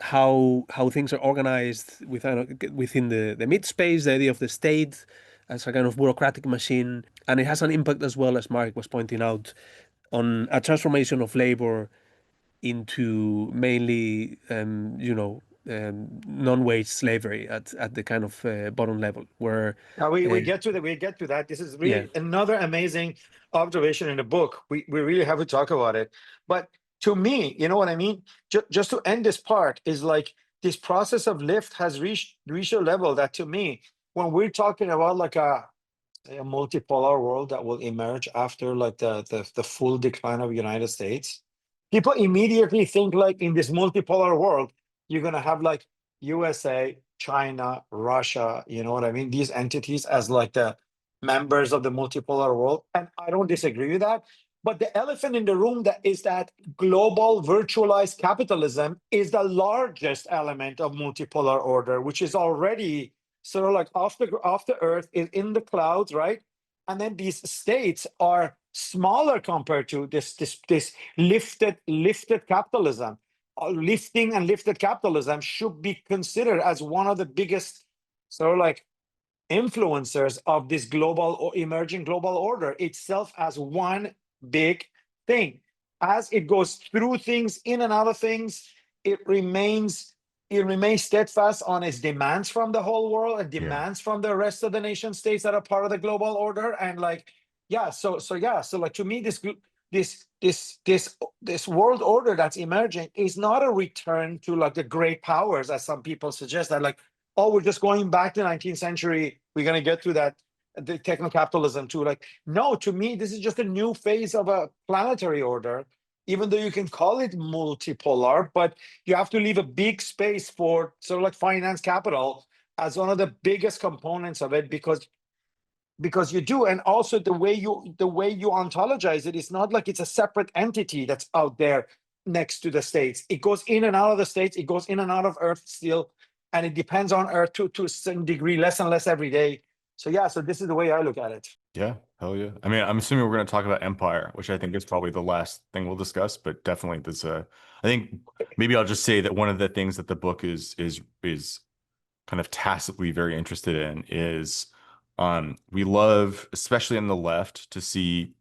how things are organized within the mid space, the idea of the state as a kind of bureaucratic machine, and it has an impact as well, as Marek was pointing out, on a transformation of labor into mainly, non-wage slavery at the kind of bottom level, where we get to that. We get to that. This is yeah, really another amazing observation in the book. We really have to talk about it. But to me, you know what I mean? Just to end this part is like this process of lift has reached a level that, to me, when we're talking about like a multipolar world that will emerge after like the full decline of the United States, people immediately think like in this multipolar world, you're gonna have like USA, China, Russia, you know what I mean? These entities as like the members of the multipolar world. And I don't disagree with that. But the elephant in the room that is that global virtualized capitalism is the largest element of multipolar order, which is already sort of like off the earth, is in the clouds, right? And then these states are smaller compared to this lifted capitalism. Lifting and lifted capitalism should be considered as one of the biggest sort of like influencers of this global or emerging global order itself as one big thing. As it goes through things, in and out of things, it remains steadfast on its demands from the whole world and demands from the rest of the nation states that are part of the global order. And like, so like to me, this world order that's emerging is not a return to like the great powers, as some people suggest, that like, oh, we're just going back to the 19th century, we're going to get to that, the techno-capitalism too. Like, no, to me, this is just a new phase of a planetary order, even though you can call it multipolar, but you have to leave a big space for sort of like finance capital as one of the biggest components of it, because you do. And also the way you ontologize it, it's not like it's a separate entity that's out there next to the states. It goes in and out of the states, it goes in and out of Earth still, and it depends on Earth to a certain degree, less and less every day. So this is the way I look at it. Yeah, hell yeah. I mean, I'm assuming we're going to talk about empire, which I think is probably the last thing we'll discuss, but definitely there's I think maybe I'll just say that one of the things that the book is kind of tacitly very interested in is we love, especially on the left, to see,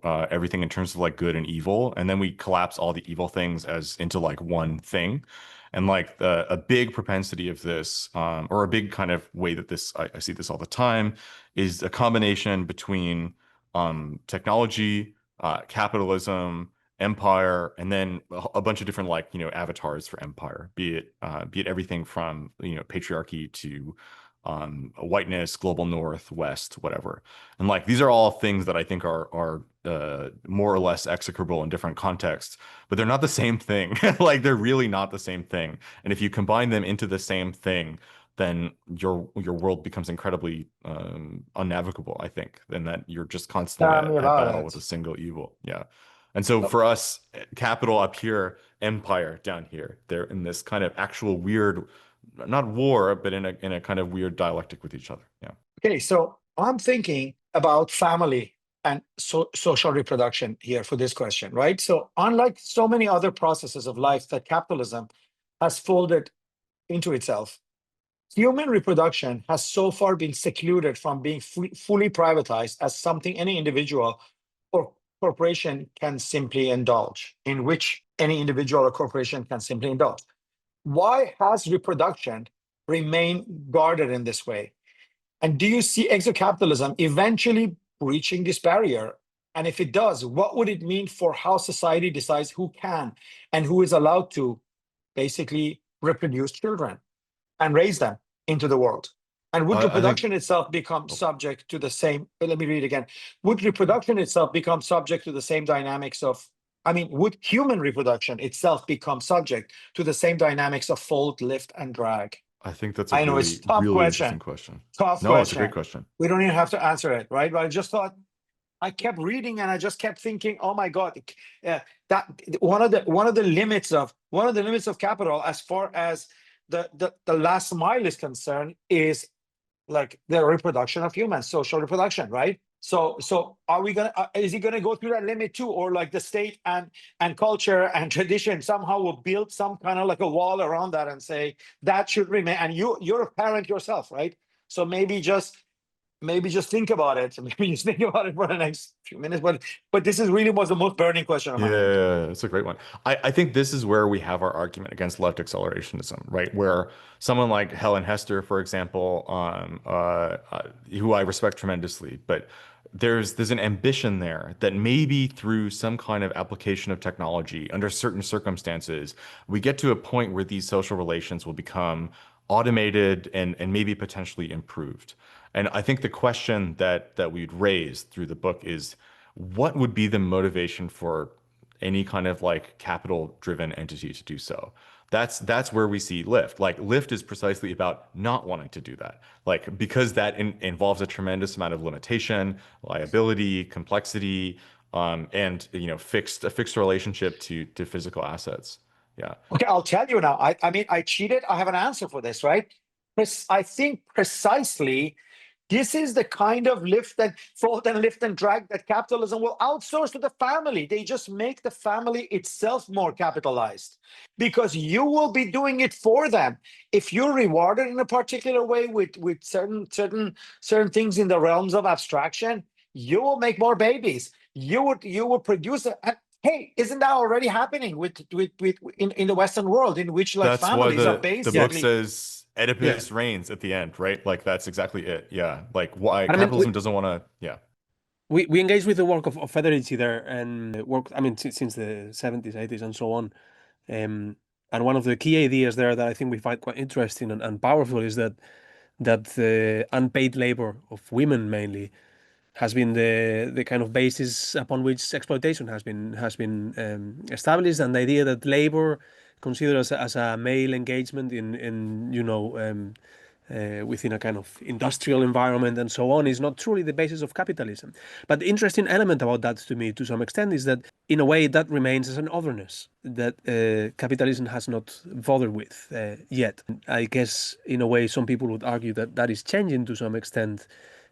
everything in terms of like good and evil, and then we collapse all the evil things as into like one thing. And like a big propensity of this, or a big kind of way that this, I see this all the time, is a combination between technology, capitalism, empire, and then a bunch of different like, avatars for empire, be it everything from, patriarchy to whiteness, global north, west, whatever. And like these are all things that I think are more or less execrable in different contexts, but they're not the same thing. Like they're really not the same thing. And if you combine them into the same thing, then your world becomes incredibly unnavigable, I think. And that you're just constantly at battle with a single evil. Yeah. And so for us, capital up here, empire down here, they're in this kind of actual weird, not war, but in a kind of weird dialectic with each other. Yeah. Okay, so I'm thinking about family and social reproduction here for this question, right? So unlike so many other processes of life that capitalism has folded into itself, human reproduction has so far been secluded from being fully privatized as something any individual or corporation can simply indulge, in which any individual or corporation can simply indulge. Why has reproduction remained guarded in this way? And do you see exocapitalism eventually breaching this barrier? And if it does, what would it mean for how society decides who can and who is allowed to basically reproduce children and raise them into the world? And would reproduction itself become subject to the same, let me read again. Would reproduction itself become subject to the same dynamics of, would human reproduction itself become subject to the same dynamics of fold, lift, and drag? I think that's a really, it's tough really question. Interesting question. Tough No, question. it's a great question. We don't even have to answer it, right? But I just thought, I kept reading and I just kept thinking, oh my God, that one of the limits of capital, as far as the last mile is concerned, is like the reproduction of humans, social reproduction, right? So are we is he gonna go through that limit too, or like the state and culture and tradition somehow will build some kind of like a wall around that and say that should remain? And you're a parent yourself, right? So maybe just maybe just think about it. Maybe just think about it for the next few minutes. But this is really was the most burning question on my mind. Yeah, it's a great one. I think this is where we have our argument against left accelerationism, right? Where someone like Helen Hester, for example, who I respect tremendously, but there's an ambition there that maybe through some kind of application of technology under certain circumstances, we get to a point where these social relations will become automated and maybe potentially improved. And I think the question that we'd raise through the book is what would be the motivation for any kind of like capital driven entity to do so? That's where we see Lyft. Like Lyft is precisely about not wanting to do that. Like because that involves a tremendous amount of limitation, liability, complexity, and a fixed relationship to physical assets. Yeah. Okay, I'll tell you now. I mean, I cheated. I have an answer for this, right? I think precisely this is the kind of fault and lift and drag that capitalism will outsource to the family. They just make the family itself more capitalized because you will be doing it for them. If you're rewarded in a particular way with certain things in the realms of abstraction, you will make more babies. You would produce and hey, isn't that already happening in the Western world in which like That's why families are the book basically says Oedipus Yeah. reigns at the end, right? Like that's exactly it. Yeah. Like why But I mean, capitalism doesn't want to, yeah. we engage with the work of Federici there and work, I mean, since the 70s, 80s, and so on. And one of the key ideas there that I think we find quite interesting and powerful is that the unpaid labor of women mainly has been the kind of basis upon which exploitation has been established, and the idea that labor considered as a male engagement in within a kind of industrial environment and so on is not truly the basis of capitalism. But the interesting element about that to me, to some extent, is that in a way that remains as an otherness that capitalism has not bothered with yet. I guess in a way some people would argue that that is changing to some extent.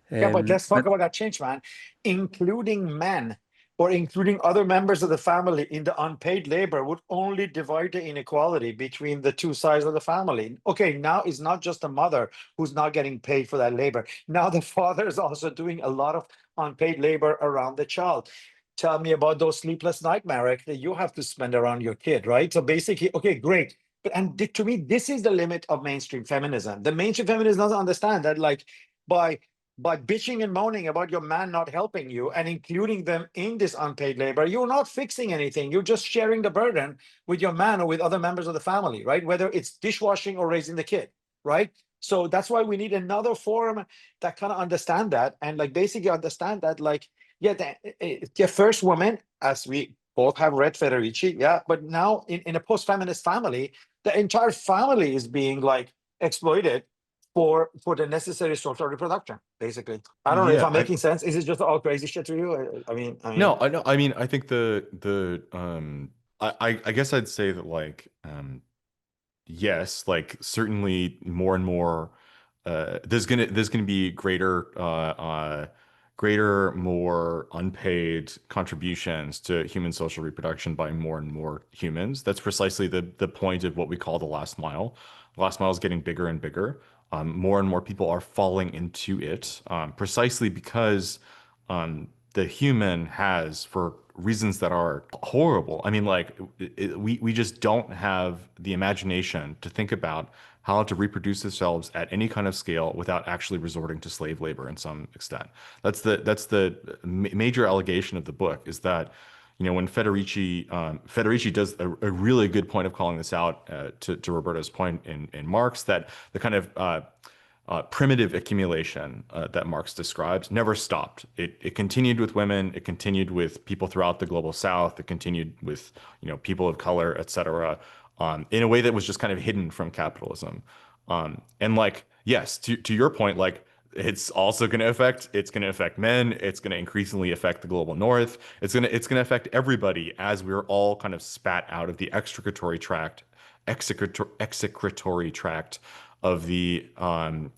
Yeah, but let's talk about that change, man. Including men or including other members of the family in the unpaid labor would only divide the inequality between the two sides of the family. Okay, now it's not just the mother who's not getting paid for that labor. Now the father is also doing a lot of unpaid labor around the child. Tell me about those sleepless nights, Marek, that you have to spend around your kid, right? So basically, okay, great. And to me, this is the limit of mainstream feminism. The mainstream feminism doesn't understand that, like, by bitching and moaning about your man not helping you and including them in this unpaid labor, you're not fixing anything. You're just sharing the burden with your man or with other members of the family, right? Whether it's dishwashing or raising the kid, right? So that's why we need another forum that kind of understand that and like basically understand that, like, yeah, the first woman, as we both have read Federici, yeah, but now in a post-feminist family, the entire family is being like exploited for the necessary social reproduction, basically. I don't know if Yeah, I'm making sense. Is it just all crazy shit to you? I mean, no, I know. I mean, I think I guess I'd say that like yes, like certainly more and more there's gonna be greater more unpaid contributions to human social reproduction by more and more humans. That's precisely the point of what we call the last mile. The last mile is getting bigger and bigger. More and more people are falling into it precisely because the human has, for reasons that are horrible. I mean, like we just don't have the imagination to think about how to reproduce themselves at any kind of scale without actually resorting to slave labor in some extent. That's the major allegation of the book is that, when Federici does a really good point of calling this out to Roberto's point in Marx, that the kind of primitive accumulation that Marx describes never stopped. It continued with women. It continued with people throughout the global South. It continued with people of color, etc. In a way that was just kind of hidden from capitalism. And like yes, to your point, like it's going to affect men. It's going to increasingly affect the global North. It's going to affect everybody as we're all kind of spat out of the execratory tract of the kind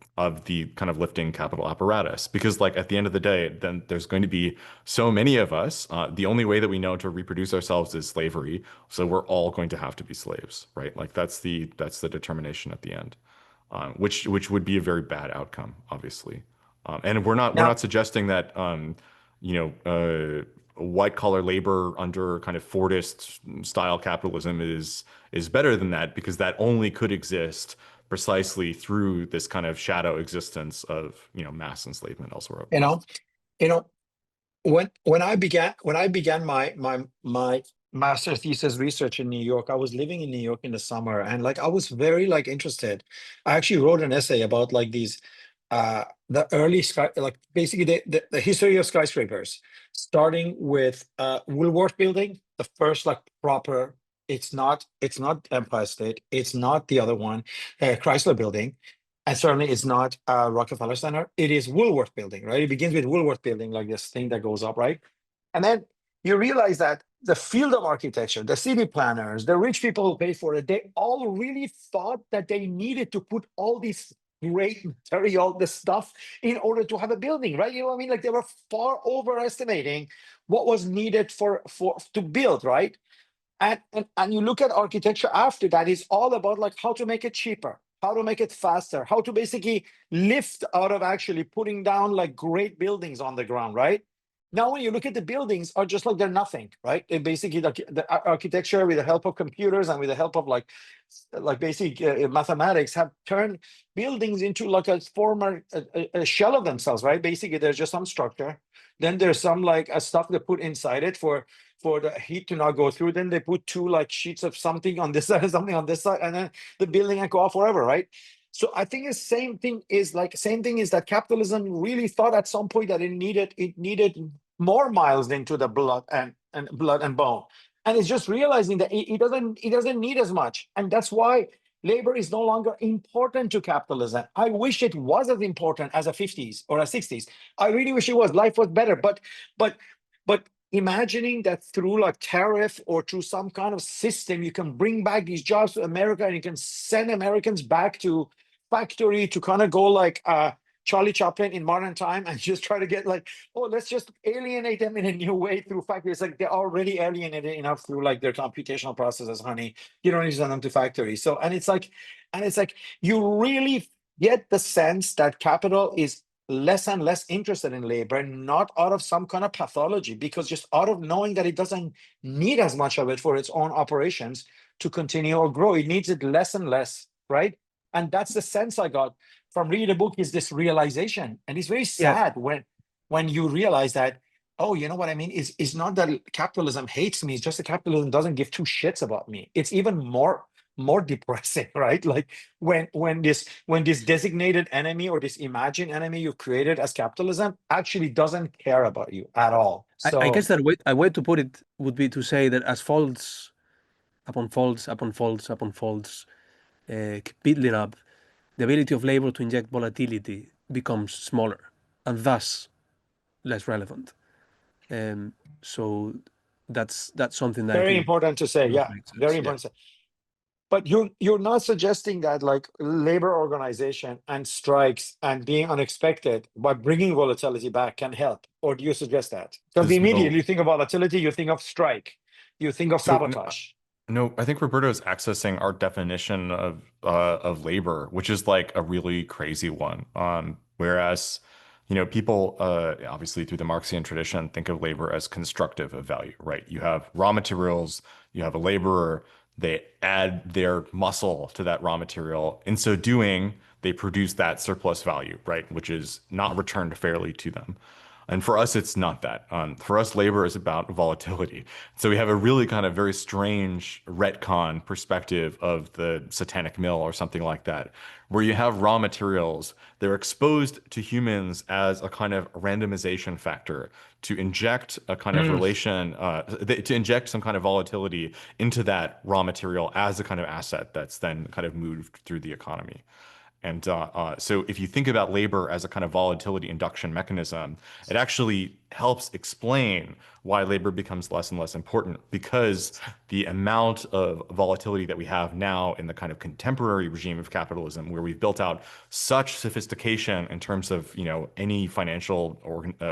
of lifting capital apparatus, because like at the end of the day, then there's going to be so many of us. The only way that we know to reproduce ourselves is slavery, so we're all going to have to be slaves, right? Like that's the determination at the end, which would be a very bad outcome, obviously. And we're Now, not suggesting that white collar labor under kind of Fordist style capitalism is better than that, because that only could exist precisely through this kind of shadow existence of mass enslavement elsewhere. you know, you know, when I began my master thesis research in New York, I was living in New York in the summer, and like I was very like interested. I actually wrote an essay about like these the early sky, like basically the history of skyscrapers, starting with Woolworth Building, the first like proper. It's not Empire State. It's not the other one, Chrysler Building. And certainly it's not Rockefeller Center. It is Woolworth Building, right? It begins with Woolworth Building, like this thing that goes up, right? And then you realize that the field of architecture, the city planners, the rich people who paid for it, they all really thought that they needed to put all these great material, the stuff, in order to have a building, right? You know what I mean? Like they were far overestimating what was needed for to build, right? And you look at architecture after that, is all about like how to make it cheaper, how to make it faster, how to basically lift out of actually putting down like great buildings on the ground, right? Now, when you look at the buildings, are just like they're nothing, right? They basically the architecture, with the help of computers and with the help of like basic mathematics, have turned buildings into like a former a shell of themselves, right? Basically, there's just some structure. Then there's some like stuff they put inside it for the heat to not go through. Then they put two like sheets of something on this side and something on this side, and then the building can go off forever, right? So I think the same thing is that capitalism really thought at some point that it needed more miles into the blood and bone, and it's just realizing that it doesn't need as much, and that's why labor is no longer important to capitalism. I wish it was as important as a 50s or a 60s. I really wish it was. Life was better, but imagining that through like tariff or through some kind of system, you can bring back these jobs to America, and you can send Americans back to factory to kind of go like Charlie Chaplin in modern time, and just try to get like, oh, let's just alienate them in a new way through factories. Like they're already alienated enough through like their computational processes, honey. You don't need to send them to factories. So, and it's like you really get the sense that capital is less and less interested in labor, not out of some kind of pathology, because just out of knowing that it doesn't need as much of it for its own operations to continue or grow. It needs it less and less, right? And that's the sense I got from reading the book, is this realization. And it's very sad when you realize that, oh, you know what I mean? It's not that capitalism hates me, it's just that capitalism doesn't give two shits about me. It's even more depressing, right? Like when this designated enemy or this imagined enemy you've created as capitalism actually doesn't care about you at all. I guess So that a way to put it would be to say that as faults upon faults upon faults upon faults keep building up, the ability of labor to inject volatility becomes smaller and thus less relevant. So that's something that I very think important to say. Yeah, makes sense. very Yeah. important to say. But you're not suggesting that like labor organization and strikes and being unexpected by bringing volatility back can help, or do you suggest that? Because There's immediately no you think of volatility, you think of strike, you think of no, sabotage. no, I think Roberto is accessing our definition of labor, which is like a really crazy one. Whereas, people obviously through the Marxian tradition think of labor as constructive of value, right? You have raw materials, you have a laborer, they add their muscle to that raw material. In so doing, they produce that surplus value, right? Which is not returned fairly to them. And for us, it's not that. For us, labor is about volatility. So we have a really kind of very strange retcon perspective of the satanic mill or something like that, where you have raw materials, they're exposed to humans as a kind of randomization factor to inject a kind of relation, to inject some kind of volatility into that raw material as a kind of asset that's then kind of moved through the economy. And so if you think about labor as a kind of volatility induction mechanism, it actually helps explain why labor becomes less and less important, because the amount of volatility that we have now in the kind of contemporary regime of capitalism, where we've built out such sophistication in terms of, any financial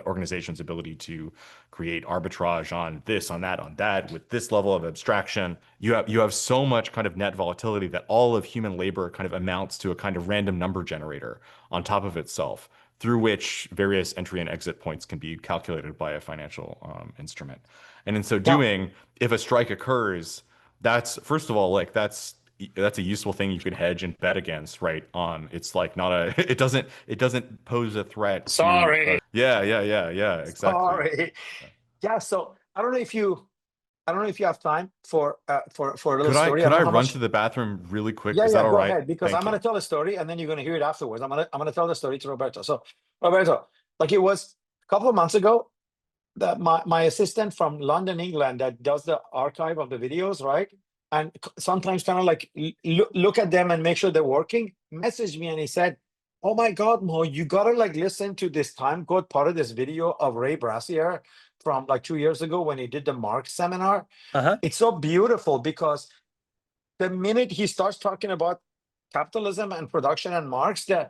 organization's ability to create arbitrage on this, on that, with this level of abstraction, you have so much kind of net volatility that all of human labor kind of amounts to a kind of random number generator on top of itself, through which various entry and exit points can be calculated by a financial instrument. And in so doing, if a strike occurs, that's first of all, like that's a useful thing you could hedge and bet against, right? It's like not a it doesn't pose a threat to Sorry. yeah, exactly. Sorry. Yeah, so I don't know if you have time for a little story. Could I don't I know how run much. to the bathroom really quick? Yeah, Is yeah, that all go right? ahead, because Thank I'm going you. to tell a story and then you're going to hear it afterwards. I'm going to tell the story to Roberto. So, Roberto, like it was a couple of months ago that my assistant from London, England, that does the archive of the videos, right? And sometimes kind of like look at them and make sure they're working, messaged me and he said, "Oh my God, Mo, you gotta like listen to this time code part of this video of Ray Brassier from like 2 years ago when he did the Marx seminar. Uh-huh. It's so beautiful because the minute he starts talking about capitalism and production and Marx, the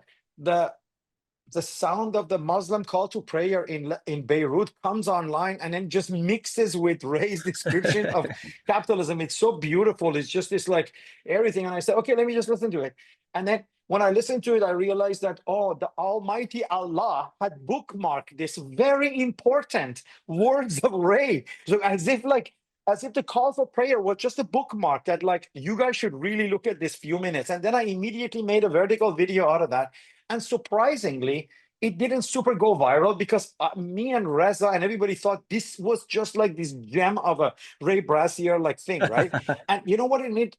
the sound of the Muslim call to prayer in Beirut comes online and then just mixes with Ray's description of capitalism. It's so beautiful. It's just this like everything. And I said, okay, let me just listen to it. And then when I listened to it, I realized that, oh, the Almighty Allah had bookmarked this very important words of Ray. So as if the call for prayer was just a bookmark that like, you guys should really look at this few minutes. And then I immediately made a vertical video out of that. And surprisingly, it didn't super go viral because me and Reza and everybody thought this was just like this gem of a Ray Brassier like thing, right? And you know what it need?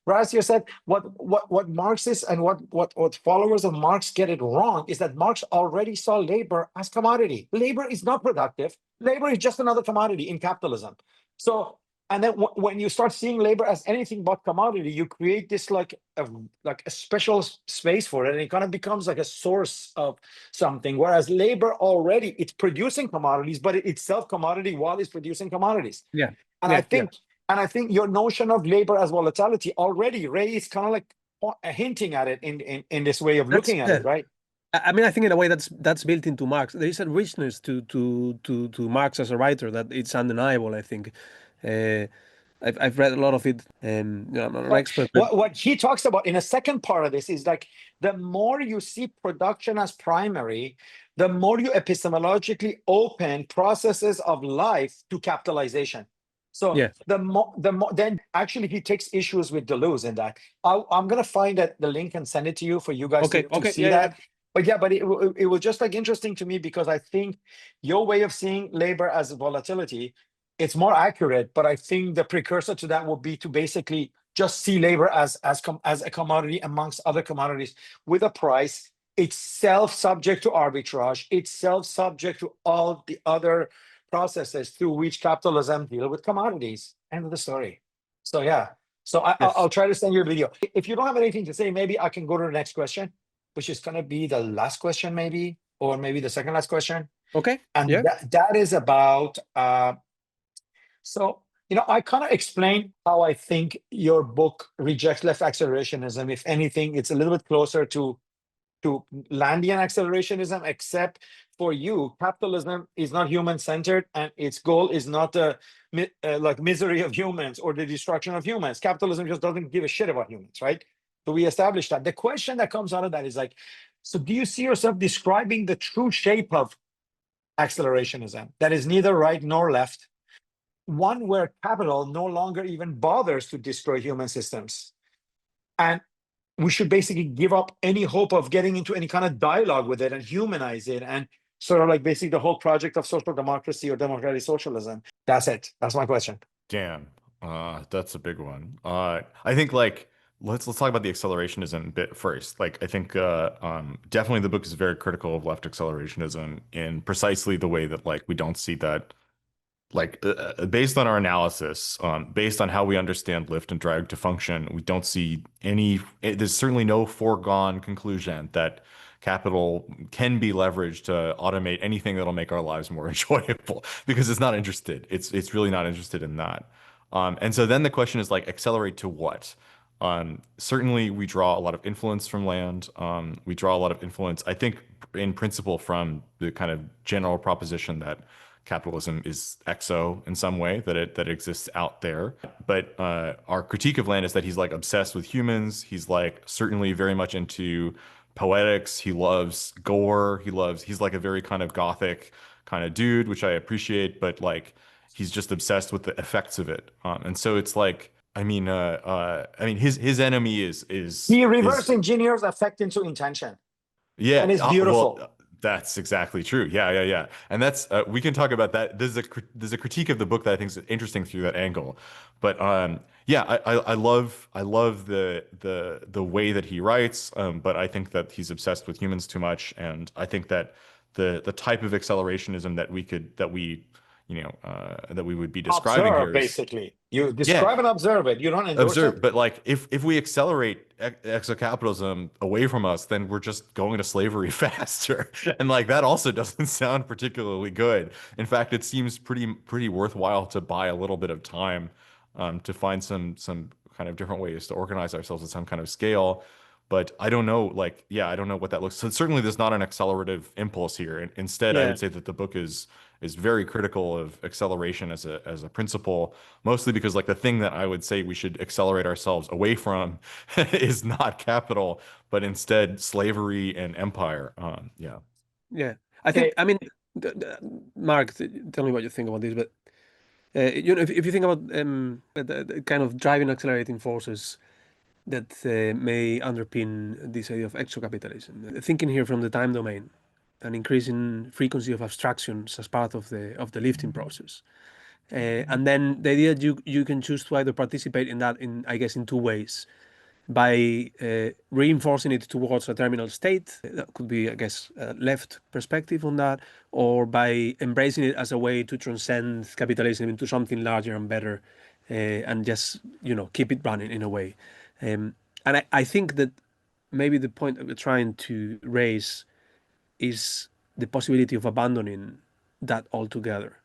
Brassier said what Marxists and what followers of Marx get it wrong is that Marx already saw labor as commodity. Labor is not productive. Labor is just another commodity in capitalism. So and then when you start seeing labor as anything but commodity, you create this like a special space for it, and it kind of becomes like a source of something. Whereas labor already it's producing commodities, but it itself commodity while it's producing commodities. Yeah. And I think your notion of labor as volatility already Ray is kind of like hinting at it in this way of looking at it, right? I mean, I think in a way that's built into Marx. There is a richness to Marx as a writer that it's undeniable. I think. I've read a lot of it. I'm not an expert, but what he talks about in a second part of this is like the more you see production as primary, the more you epistemologically open processes of life to capitalization. So yeah, the more then actually he takes issues with Deleuze in that. I'm gonna find the link and send it to you for you guys to see yeah, that. But it was just like interesting to me because I think your way of seeing labor as volatility, it's more accurate, but I think the precursor to that will be to basically just see labor as a commodity amongst other commodities with a price. It's self-subject to arbitrage. It's self-subject to all the other processes through which capitalism deal with commodities. End of the story. So yeah. So I'll try to send you a video. If you don't have anything to say, maybe I can go to the next question, which is going to be the last question, maybe, or maybe the second last question. Okay. And yeah. that is about. So, I kind of explained how I think your book rejects left accelerationism. If anything, it's a little bit closer to Landian accelerationism, except for you, capitalism is not human-centered, and its goal is not the like misery of humans or the destruction of humans. Capitalism just doesn't give a shit about humans, right? So we established that. The question that comes out of that is like, so do you see yourself describing the true shape of accelerationism that is neither right nor left? One where capital no longer even bothers to destroy human systems. And we should basically give up any hope of getting into any kind of dialogue with it and humanize it and sort of like basically the whole project of social democracy or democratic socialism. That's it. That's my question. Damn, that's a big one. I think like let's talk about the accelerationism bit first. Like I think definitely the book is very critical of left accelerationism in precisely the way that like we don't see that like based on our analysis, based on how we understand lift and drag to function, we don't see there's certainly no foregone conclusion that capital can be leveraged to automate anything that'll make our lives more enjoyable because it's not interested. It's really not interested in that. And so then the question is like accelerate to what? Certainly we draw a lot of influence from land. We draw a lot of influence, I think, in principle from the kind of general proposition that capitalism is exo in some way, that it exists out there. But our critique of land is that he's like obsessed with humans. He's like certainly very much into poetics. He loves gore. He's like a very kind of gothic kind of dude, which I appreciate, but like he's just obsessed with the effects of it. And so it's like, his enemy He reverse is engineers effect into intention, yeah, and it's beautiful. well, that's exactly true. Yeah. And that's we can talk about that. There's a critique of the book that I think is interesting through that angle. But yeah, I love the way that he writes. But I think that he's obsessed with humans too much, and I think that the type of accelerationism that we would be describing Observe, here is basically. You yeah, describe and observe it. You don't endorse observe, it. but like if we accelerate exocapitalism away from us, then we're just going to slavery faster, and like that also doesn't sound particularly good. In fact, it seems pretty worthwhile to buy a little bit of time, to find some kind of different ways to organize ourselves at some kind of scale. But I don't know, like, yeah, I don't know what that looks. So certainly, there's not an accelerative impulse here. And instead, I Yeah. would say that the book is very critical of acceleration as a principle, mostly because like the thing that I would say we should accelerate ourselves away from is not capital, but instead slavery and empire. Yeah. Yeah, I think. Okay. I mean, Mark, tell me what you think about this. But if you think about the kind of driving, accelerating forces that may underpin this idea of exocapitalism, thinking here from the time domain, an increasing frequency of abstractions as part of the lifting process, and then the idea that you can choose to either participate in that I guess in two ways. By reinforcing it towards a terminal state, that could be, I guess, a left perspective on that, or by embracing it as a way to transcend capitalism into something larger and better, and just keep it running in a way. And I think that maybe the point that we're trying to raise is the possibility of abandoning that altogether,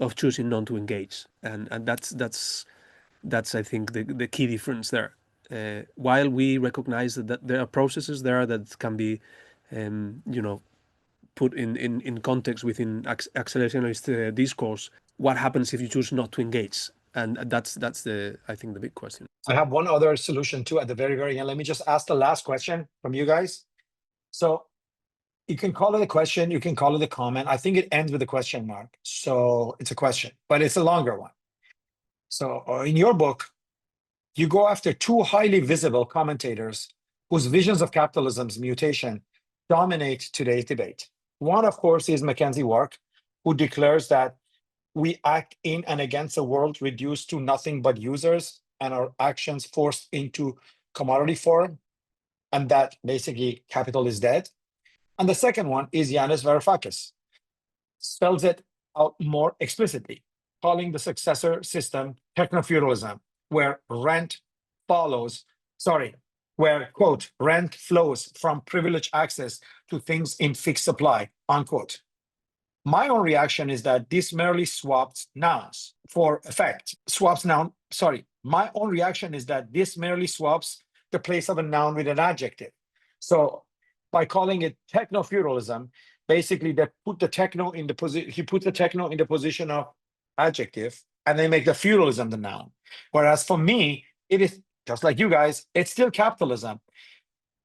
of choosing not to engage, and that's I think the key difference there. While we recognize that there are processes there that can be, put in context within accelerationist discourse, what happens if you choose not to engage? And that's I think the big question. I have one other solution too at the very, very end. Let me just ask the last question from you guys. So you can call it a question, you can call it a comment. I think it ends with a question mark. So it's a question, but it's a longer one. So in your book, you go after two highly visible commentators whose visions of capitalism's mutation dominate today's debate. One, of course, is Mackenzie Wark, who declares that we act in and against a world reduced to nothing but users and our actions forced into commodity form, and that basically capital is dead. And the second one is Yanis Varoufakis, spells it out more explicitly, calling the successor system techno-feudalism, where quote, rent flows from privileged access to things in fixed supply, unquote. My own reaction is that this merely swaps nouns for effect. My own reaction is that this merely swaps the place of a noun with an adjective. So by calling it techno-feudalism, basically they put the techno in the position, he put the techno in the position of adjective, and they make the feudalism the noun. Whereas for me, it is just like you guys, it's still capitalism,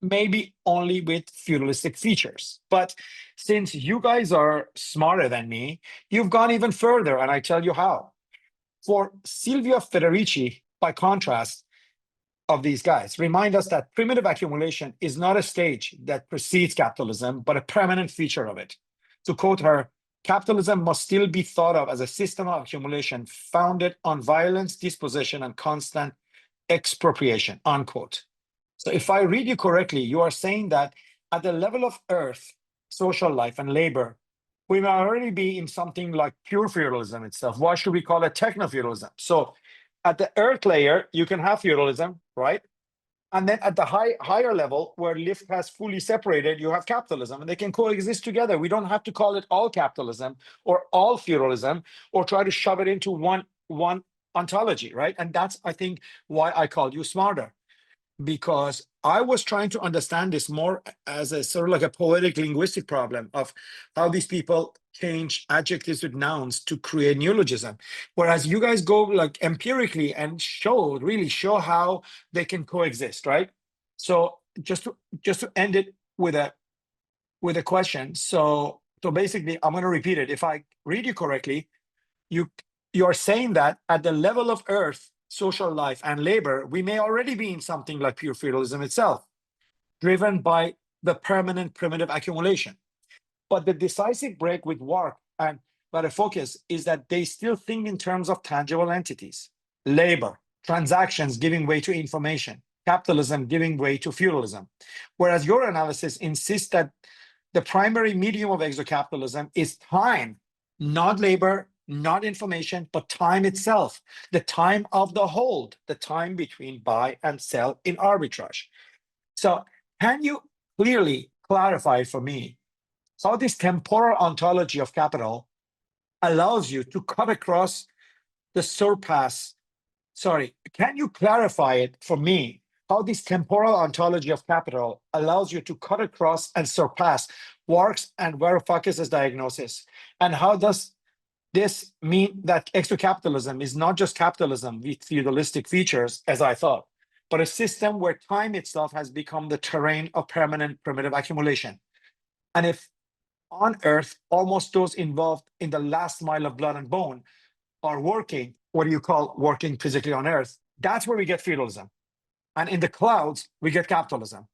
maybe only with feudalistic features. But since you guys are smarter than me, you've gone even further, and I tell you how. For Silvio Federici, by contrast of these guys, remind us that primitive accumulation is not a stage that precedes capitalism, but a permanent feature of it. To quote her, capitalism must still be thought of as a system of accumulation founded on violence, dispossession, and constant expropriation, unquote. So if I read you correctly, you are saying that at the level of earth, social life, and labor, we may already be in something like pure feudalism itself. Why should we call it techno-feudalism? So at the earth layer, you can have feudalism, right? And then at the higher level, where lift has fully separated, you have capitalism, and they can coexist together. We don't have to call it all capitalism or all feudalism or try to shove it into one ontology, right? And that's, I think, why I called you smarter, because I was trying to understand this more as a sort of like a poetic linguistic problem of how these people change adjectives with nouns to create neologism. Whereas you guys go like empirically and really show how they can coexist, right? So just to end it with a question. So basically, I'm going to repeat it. If I read you correctly, you're saying that at the level of Earth, social life and labor, we may already be in something like pure feudalism itself, driven by the permanent primitive accumulation. But the decisive break with work and focus is that they still think in terms of tangible entities, labor, transactions giving way to information, capitalism giving way to feudalism. Whereas your analysis insists that the primary medium of exocapitalism is time, not labor, not information, but time itself, the time of the hold, the time between buy and sell in arbitrage. So can you clearly clarify for me how this temporal ontology of capital allows you to cut across the surpass? Sorry, can you clarify it for me how this temporal ontology of capital allows you to cut across and surpass Marx and Varoufakis' diagnosis? And how does this mean that exocapitalism is not just capitalism with feudalistic features, as I thought, but a system where time itself has become the terrain of permanent primitive accumulation? And if on Earth, almost those involved in the last mile of blood and bone are working, what do you call working physically on Earth? That's where we get feudalism. And in the clouds, we get capitalism.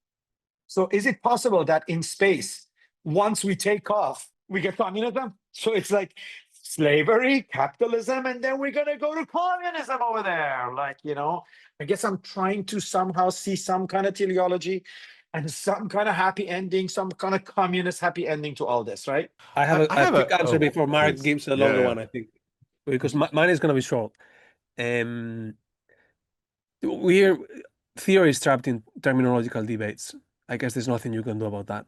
So is it possible that in space, once we take off, we get communism? So it's like slavery, capitalism, and then we're going to go to communism over there. Like, I guess I'm trying to somehow see some kind of teleology and some kind of happy ending, some kind of communist happy ending to all this, right? I have a quick answer oh, before Marek please. gives a Yeah, longer yeah. one, I think, because mine is going to be short. We're theory is trapped in terminological debates. I guess there's nothing you can do about that.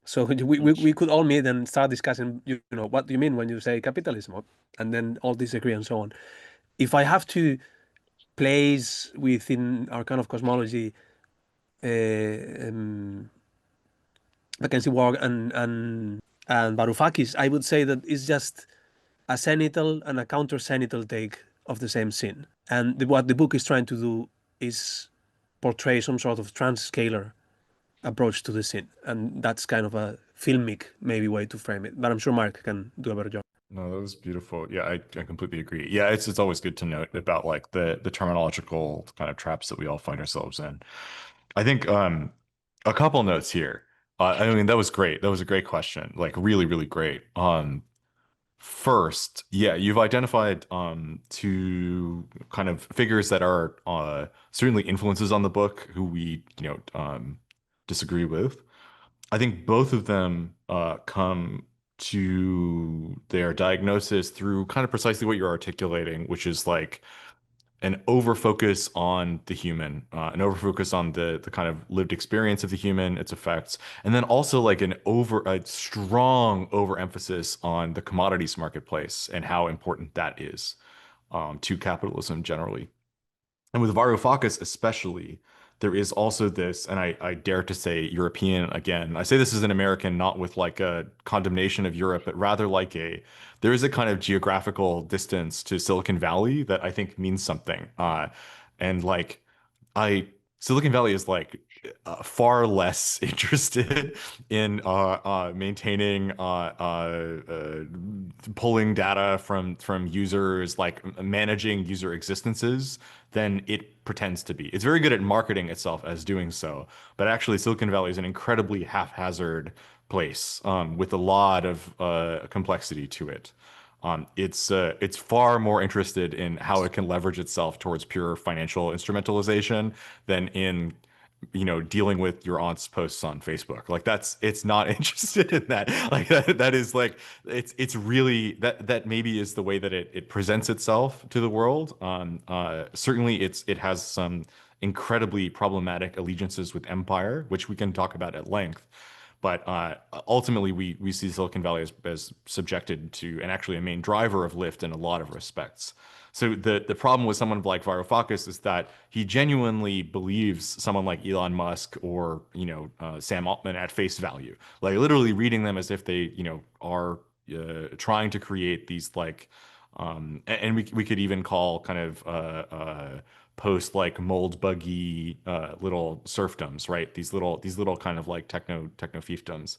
So we could all meet and start discussing, what do you mean when you say capitalism, and then all disagree and so on. If I have to place within our kind of cosmology, Mackenzie Ward and Varoufakis, I would say that it's just a senatorial and a counter-senatorial take of the same scene. And what the book is trying to do is portray some sort of transcalar approach to the scene. And that's kind of a filmic, maybe, way to frame it. But I'm sure Mark can do a better job. No, that was beautiful. Yeah, I completely agree. Yeah, it's always good to note about like the terminological kind of traps that we all find ourselves in. I think a couple notes here. I mean, that was great. That was a great question. Like really, really great. First, yeah, you've identified two kind of figures that are certainly influences on the book who we, disagree with. I think both of them come to their diagnosis through kind of precisely what you're articulating, which is like an overfocus on the human, an overfocus on the kind of lived experience of the human, its effects, and then also like a strong overemphasis on the commodities marketplace and how important that is to capitalism generally. And with Varoufakis especially, there is also this, and I dare to say European again. I say this as an American, not with like a condemnation of Europe, but rather like there is a kind of geographical distance to Silicon Valley that I think means something. And like Silicon Valley is like far less interested in maintaining pulling data from users, like managing user existences, than it pretends to be. It's very good at marketing itself as doing so, but actually Silicon Valley is an incredibly haphazard place with a lot of complexity to it. It's far more interested in how it can leverage itself towards pure financial instrumentalization than in dealing with your aunt's posts on Facebook. Like it's not interested in that. Like that is like it's really that maybe is the way that it presents itself to the world. Certainly it has some incredibly problematic allegiances with empire, which we can talk about at length. But ultimately, we see Silicon Valley as subjected to, and actually a main driver of Lyft in a lot of respects. So the problem with someone like Varoufakis is that he genuinely believes someone like Elon Musk or Sam Altman at face value, like literally reading them as if they are trying to create these like and we could even call kind of post like mold buggy little serfdoms, right? These little kind of like techno fiefdoms,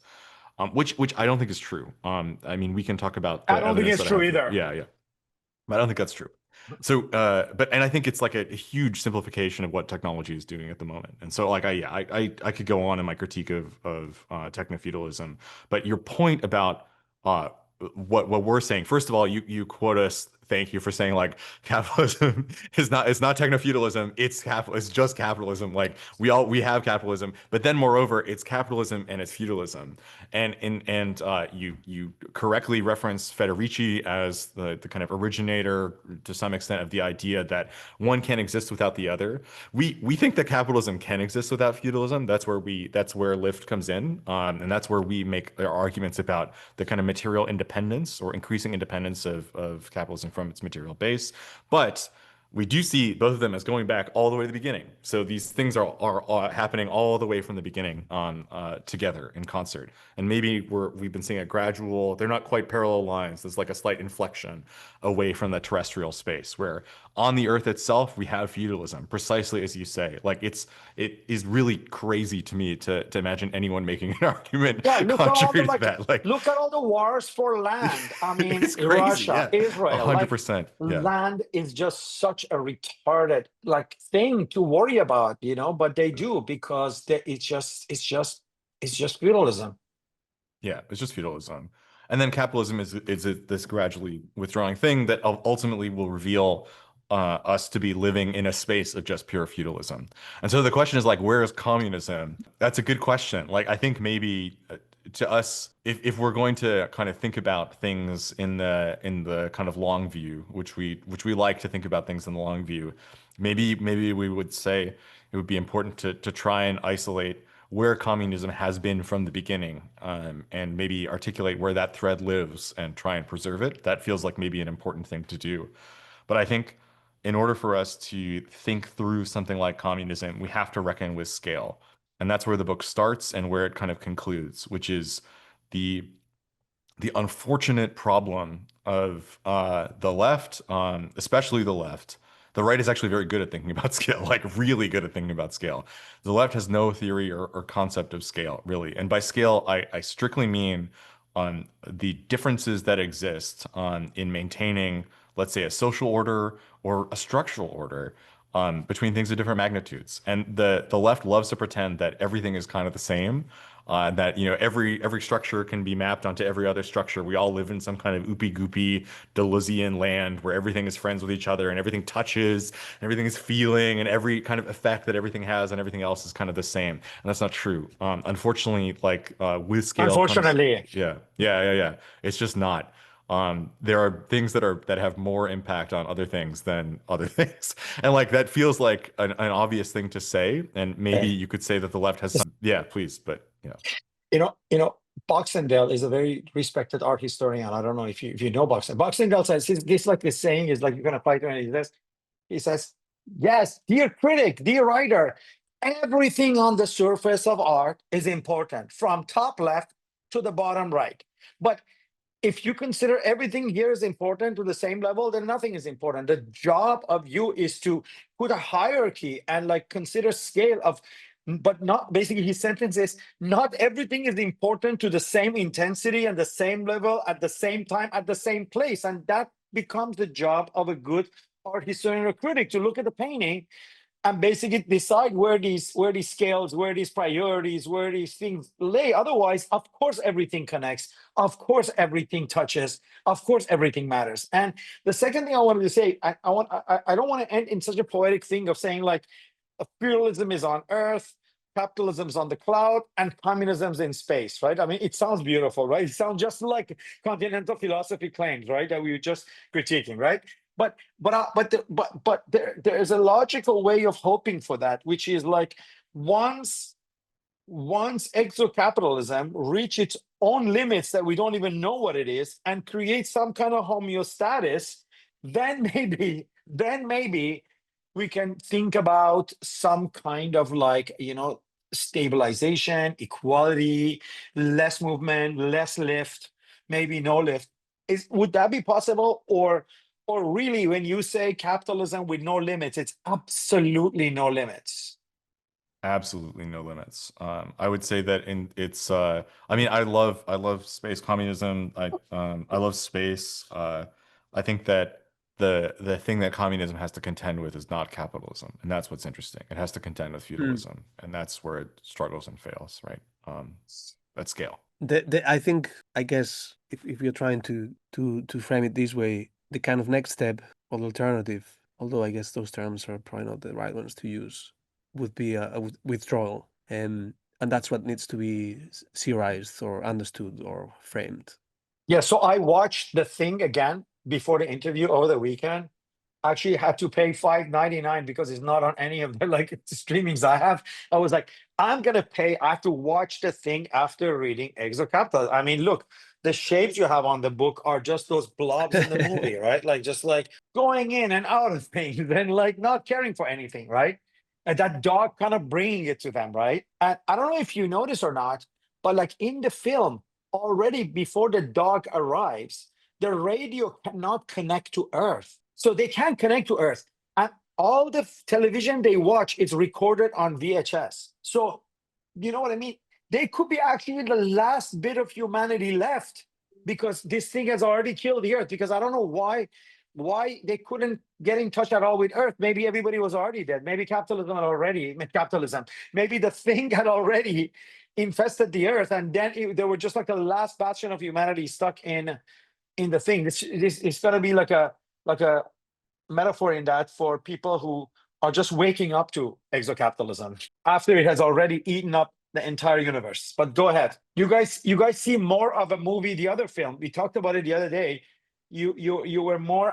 which I don't think is true. I mean, we can talk about I the don't think evidence it's that I true have for that. either. Yeah, yeah. But I don't think that's true. So, and I think it's like a huge simplification of what technology is doing at the moment. And so, like, I could go on in my critique of techno-feudalism, but your point about what we're saying, first of all, you quote us. Thank you for saying like capitalism it's not techno-feudalism, it's just capitalism. Like we have capitalism, but then moreover, it's capitalism and it's feudalism. And you correctly reference Federici as the kind of originator to some extent of the idea that one can't exist without the other. We think that capitalism can exist without feudalism. That's where Lift comes in, and that's where we make our arguments about the kind of material independence or increasing independence of capitalism from its material base. But we do see both of them as going back all the way to the beginning. So these things are happening all the way from the beginning together in concert. And maybe we've been seeing a gradual, they're not quite parallel lines. There's like a slight inflection away from the terrestrial space where on the Earth itself, we have feudalism, precisely as you say. Like it is really crazy to me to imagine anyone making an argument contrary to that. Like, look at all the wars for land. I mean, it's crazy, Russia, yeah. Israel, 100%. Yeah. land is just such a retarded like thing to worry about, you know, but they do because it's just feudalism. Yeah, it's just feudalism. And then capitalism is this gradually withdrawing thing that ultimately will reveal us to be living in a space of just pure feudalism. And so the question is like, where is communism? That's a good question. Like, I think maybe to us, if we're going to kind of think about things in the kind of long view, which we like to think about things in the long view, maybe we would say it would be important to try and isolate where communism has been from the beginning, and maybe articulate where that thread lives and try and preserve it. That feels like maybe an important thing to do. But I think in order for us to think through something like communism, we have to reckon with scale. And that's where the book starts and where it kind of concludes, which is the unfortunate problem of the left, especially the left. The right is actually very good at thinking about scale, like really good at thinking about scale. The left has no theory or concept of scale, really. And by scale, I strictly mean the differences that exist in maintaining, let's say, a social order or a structural order between things of different magnitudes. And the left loves to pretend that everything is kind of the same. That every structure can be mapped onto every other structure. We all live in some kind of oopy goopy Deleuzian land where everything is friends with each other and everything touches, and everything is feeling, and every kind of effect that everything has and everything else is kind of the same. And that's not true. Unfortunately, like with scale, Unfortunately, yeah, it's just not. There are things that have more impact on other things than other things, and like that feels like an obvious thing to say. And maybe you could say that the left has some. Yeah, please, but. Boxendale is a very respected art historian. I don't know if you know Boxendale. Boxendale says this like this saying is like you're gonna fight when he says, yes, dear critic, dear writer, everything on the surface of art is important from top left to the bottom right. But if you consider everything here is important to the same level, then nothing is important. The job of you is to put a hierarchy and like consider scale of, but not basically his sentence is not everything is important to the same intensity and the same level at the same time at the same place. And that becomes the job of a good art historian or critic to look at the painting and basically decide where these scales, where these priorities, where these things lay. Otherwise, of course, everything connects. Of course, everything touches. Of course, everything matters. And the second thing I wanted to say, I don't want to end in such a poetic thing of saying like, feudalism is on Earth, capitalism's on the cloud, and communism's in space, right? I mean, it sounds beautiful, right? It sounds just like continental philosophy claims, right? That we were just critiquing, right? But there is a logical way of hoping for that, which is like once exocapitalism reach its own limits that we don't even know what it is and create some kind of homeostasis, then maybe we can think about some kind of like, stabilization, equality, less movement, less lift, maybe no lift. Would that be possible? Or Or really, when you say capitalism with no limits, it's absolutely no limits. Absolutely no limits. I would say that I mean, I love space communism. I love space. I think that the thing that communism has to contend with is not capitalism, and that's what's interesting. It has to contend with feudalism, and that's where it struggles and fails, right? At scale. I think, I guess, if you're trying to frame it this way, the kind of next step or alternative, although I guess those terms are probably not the right ones to use, would be a withdrawal, and that's what needs to be theorized or understood or framed. Yeah, so I watched the thing again before the interview over the weekend. Actually had to pay $5.99 because it's not on any of the like streamings I have. I was like, I'm gonna pay. I have to watch the thing after reading Exocapitalism. I mean, look, the shapes you have on the book are just those blobs in the movie, right? Like just like going in and out of things and like not caring for anything, right? And that dog kind of bringing it to them, right? And I don't know if you notice or not, but like in the film, already before the dog arrives, the radio cannot connect to Earth. So they can't connect to Earth. And all the television they watch is recorded on VHS. So, you know what I mean? They could be actually the last bit of humanity left because this thing has already killed the Earth. Because I don't know why they couldn't get in touch at all with Earth. Maybe everybody was already dead. Maybe capitalism. Maybe the thing had already infested the Earth, and then they were just like the last bastion of humanity stuck in the thing. This it's going to be like a metaphor in that for people who are just waking up to exocapitalism after it has already eaten up the entire universe. But go ahead. You guys see more of a movie, the other film. We talked about it the other day. You were more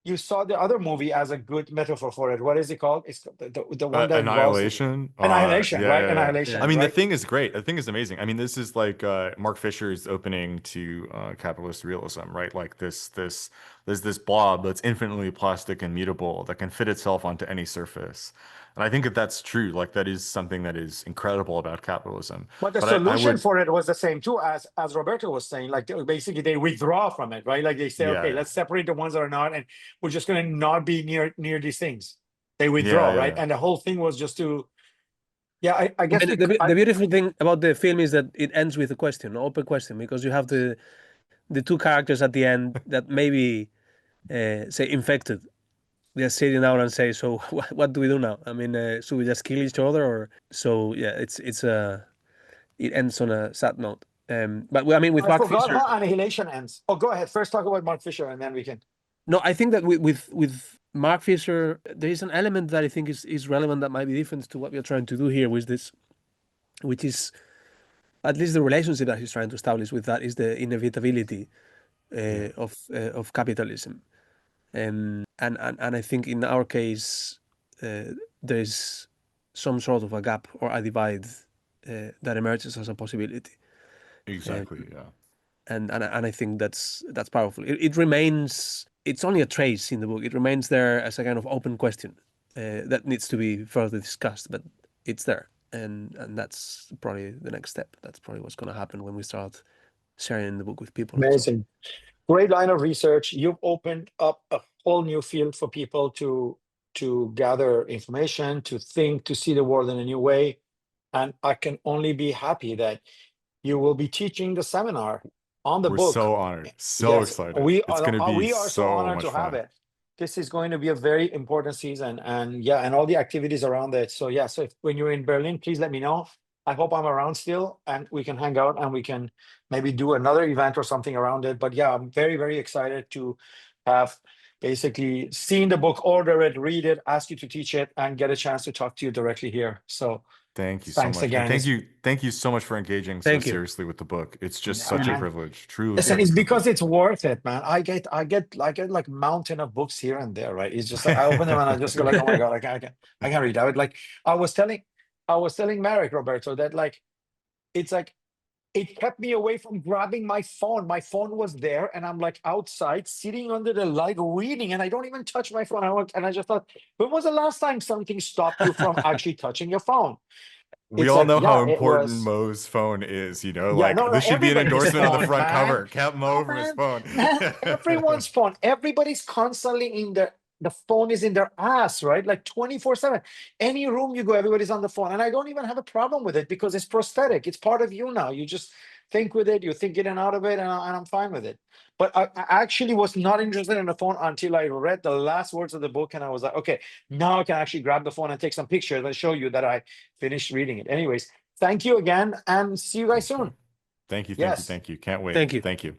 you saw the other movie as a good metaphor for it. What is it called? It's the one that Annihilation. Annihilation, right? Yeah. Annihilation. I mean, the right? thing is great. The thing is amazing. I mean, this is like Mark Fisher's opening to capitalist realism, right? Like there's this blob that's infinitely plastic and mutable that can fit itself onto any surface. And I think that that's true. Like that is something that is incredible about capitalism. But the But I solution would, for it was the same too, as Roberto was saying. Like basically they withdraw from it, right? Like they say, okay, yeah, let's separate the ones that are not, and we're just going to not be near these things. They yeah, withdraw, right? yeah. And the whole thing was just to, yeah. I I guess mean, the beautiful thing about the film is that it ends with a question, an open question, because you have the two characters at the end that maybe say infected. They're sitting down and say, so what do we do now? I mean, should we just kill each other? Or so yeah, it ends on a sad note. But I mean, with I Mark forgot Fisher, how Annihilation ends. Oh, go ahead. First talk about Mark Fisher, and then we can. no, I think that with Mark Fisher, there is an element that I think is relevant that might be different to what we're trying to do here with this, which is at least the relationship that he's trying to establish with that is the inevitability of capitalism. And I think in our case, there's some sort of a gap or a divide that emerges as a possibility. Exactly. Yeah. And I think that's powerful. It remains. It's only a trace in the book. It remains there as a kind of open question that needs to be further discussed, but it's there, and that's probably the next step. That's probably what's going to happen when we start sharing the book with people. Amazing. Great line of research. You've opened up a whole new field for people to gather information, to think, to see the world in a new way. And I can only be happy that you will be teaching the seminar on the We're book. so honored, so Yes, excited. we It's going to be we are so so honored much to have fun. it. This is going to be a very important season, and yeah, and all the activities around it. So yeah, so when you're in Berlin, please let me know. I hope I'm around still, and we can hang out, and we can maybe do another event or something around it. But yeah, I'm very, very excited to have basically seen the book, order it, read it, ask you to teach it, and get a chance to talk to you directly here. So Thank you so thanks much. And again. thank you so much for engaging so Thank you. seriously with the book. It's just Yeah, such a man. privilege. Truly. Listen, a it's because privilege. it's worth it, man. I get like mountain of books here and there, right? It's just like I open them and I just go like, oh my god, I can't read. I would like I was telling Marek, Roberto, that like it's like it kept me away from grabbing my phone. My phone was there, and I'm like outside, sitting under the light, reading, and I don't even touch my phone. And I just thought, when was the last time something stopped you from actually touching your phone? We It's all like, know how yeah, it important was. Mo's phone is, you know, Yeah, like no, this should be an everybody's endorsement on the phone, front man. cover. Cap Mo No, over his man, phone. man, everyone's phone. Everybody's constantly in the phone is in their ass, right? Like 24/7. Any room you go, everybody's on the phone. And I don't even have a problem with it because it's prosthetic. It's part of you now. You just think with it, you think in and out of it, and I'm fine with it. But I actually was not interested in the phone until I read the last words of the book, and I was like, okay, now I can actually grab the phone and take some pictures and show you that I finished reading it. Anyways, thank you again, and see you guys soon. Thank you, thank you, Yes. thank you. Can't wait. Thank you. Thank you.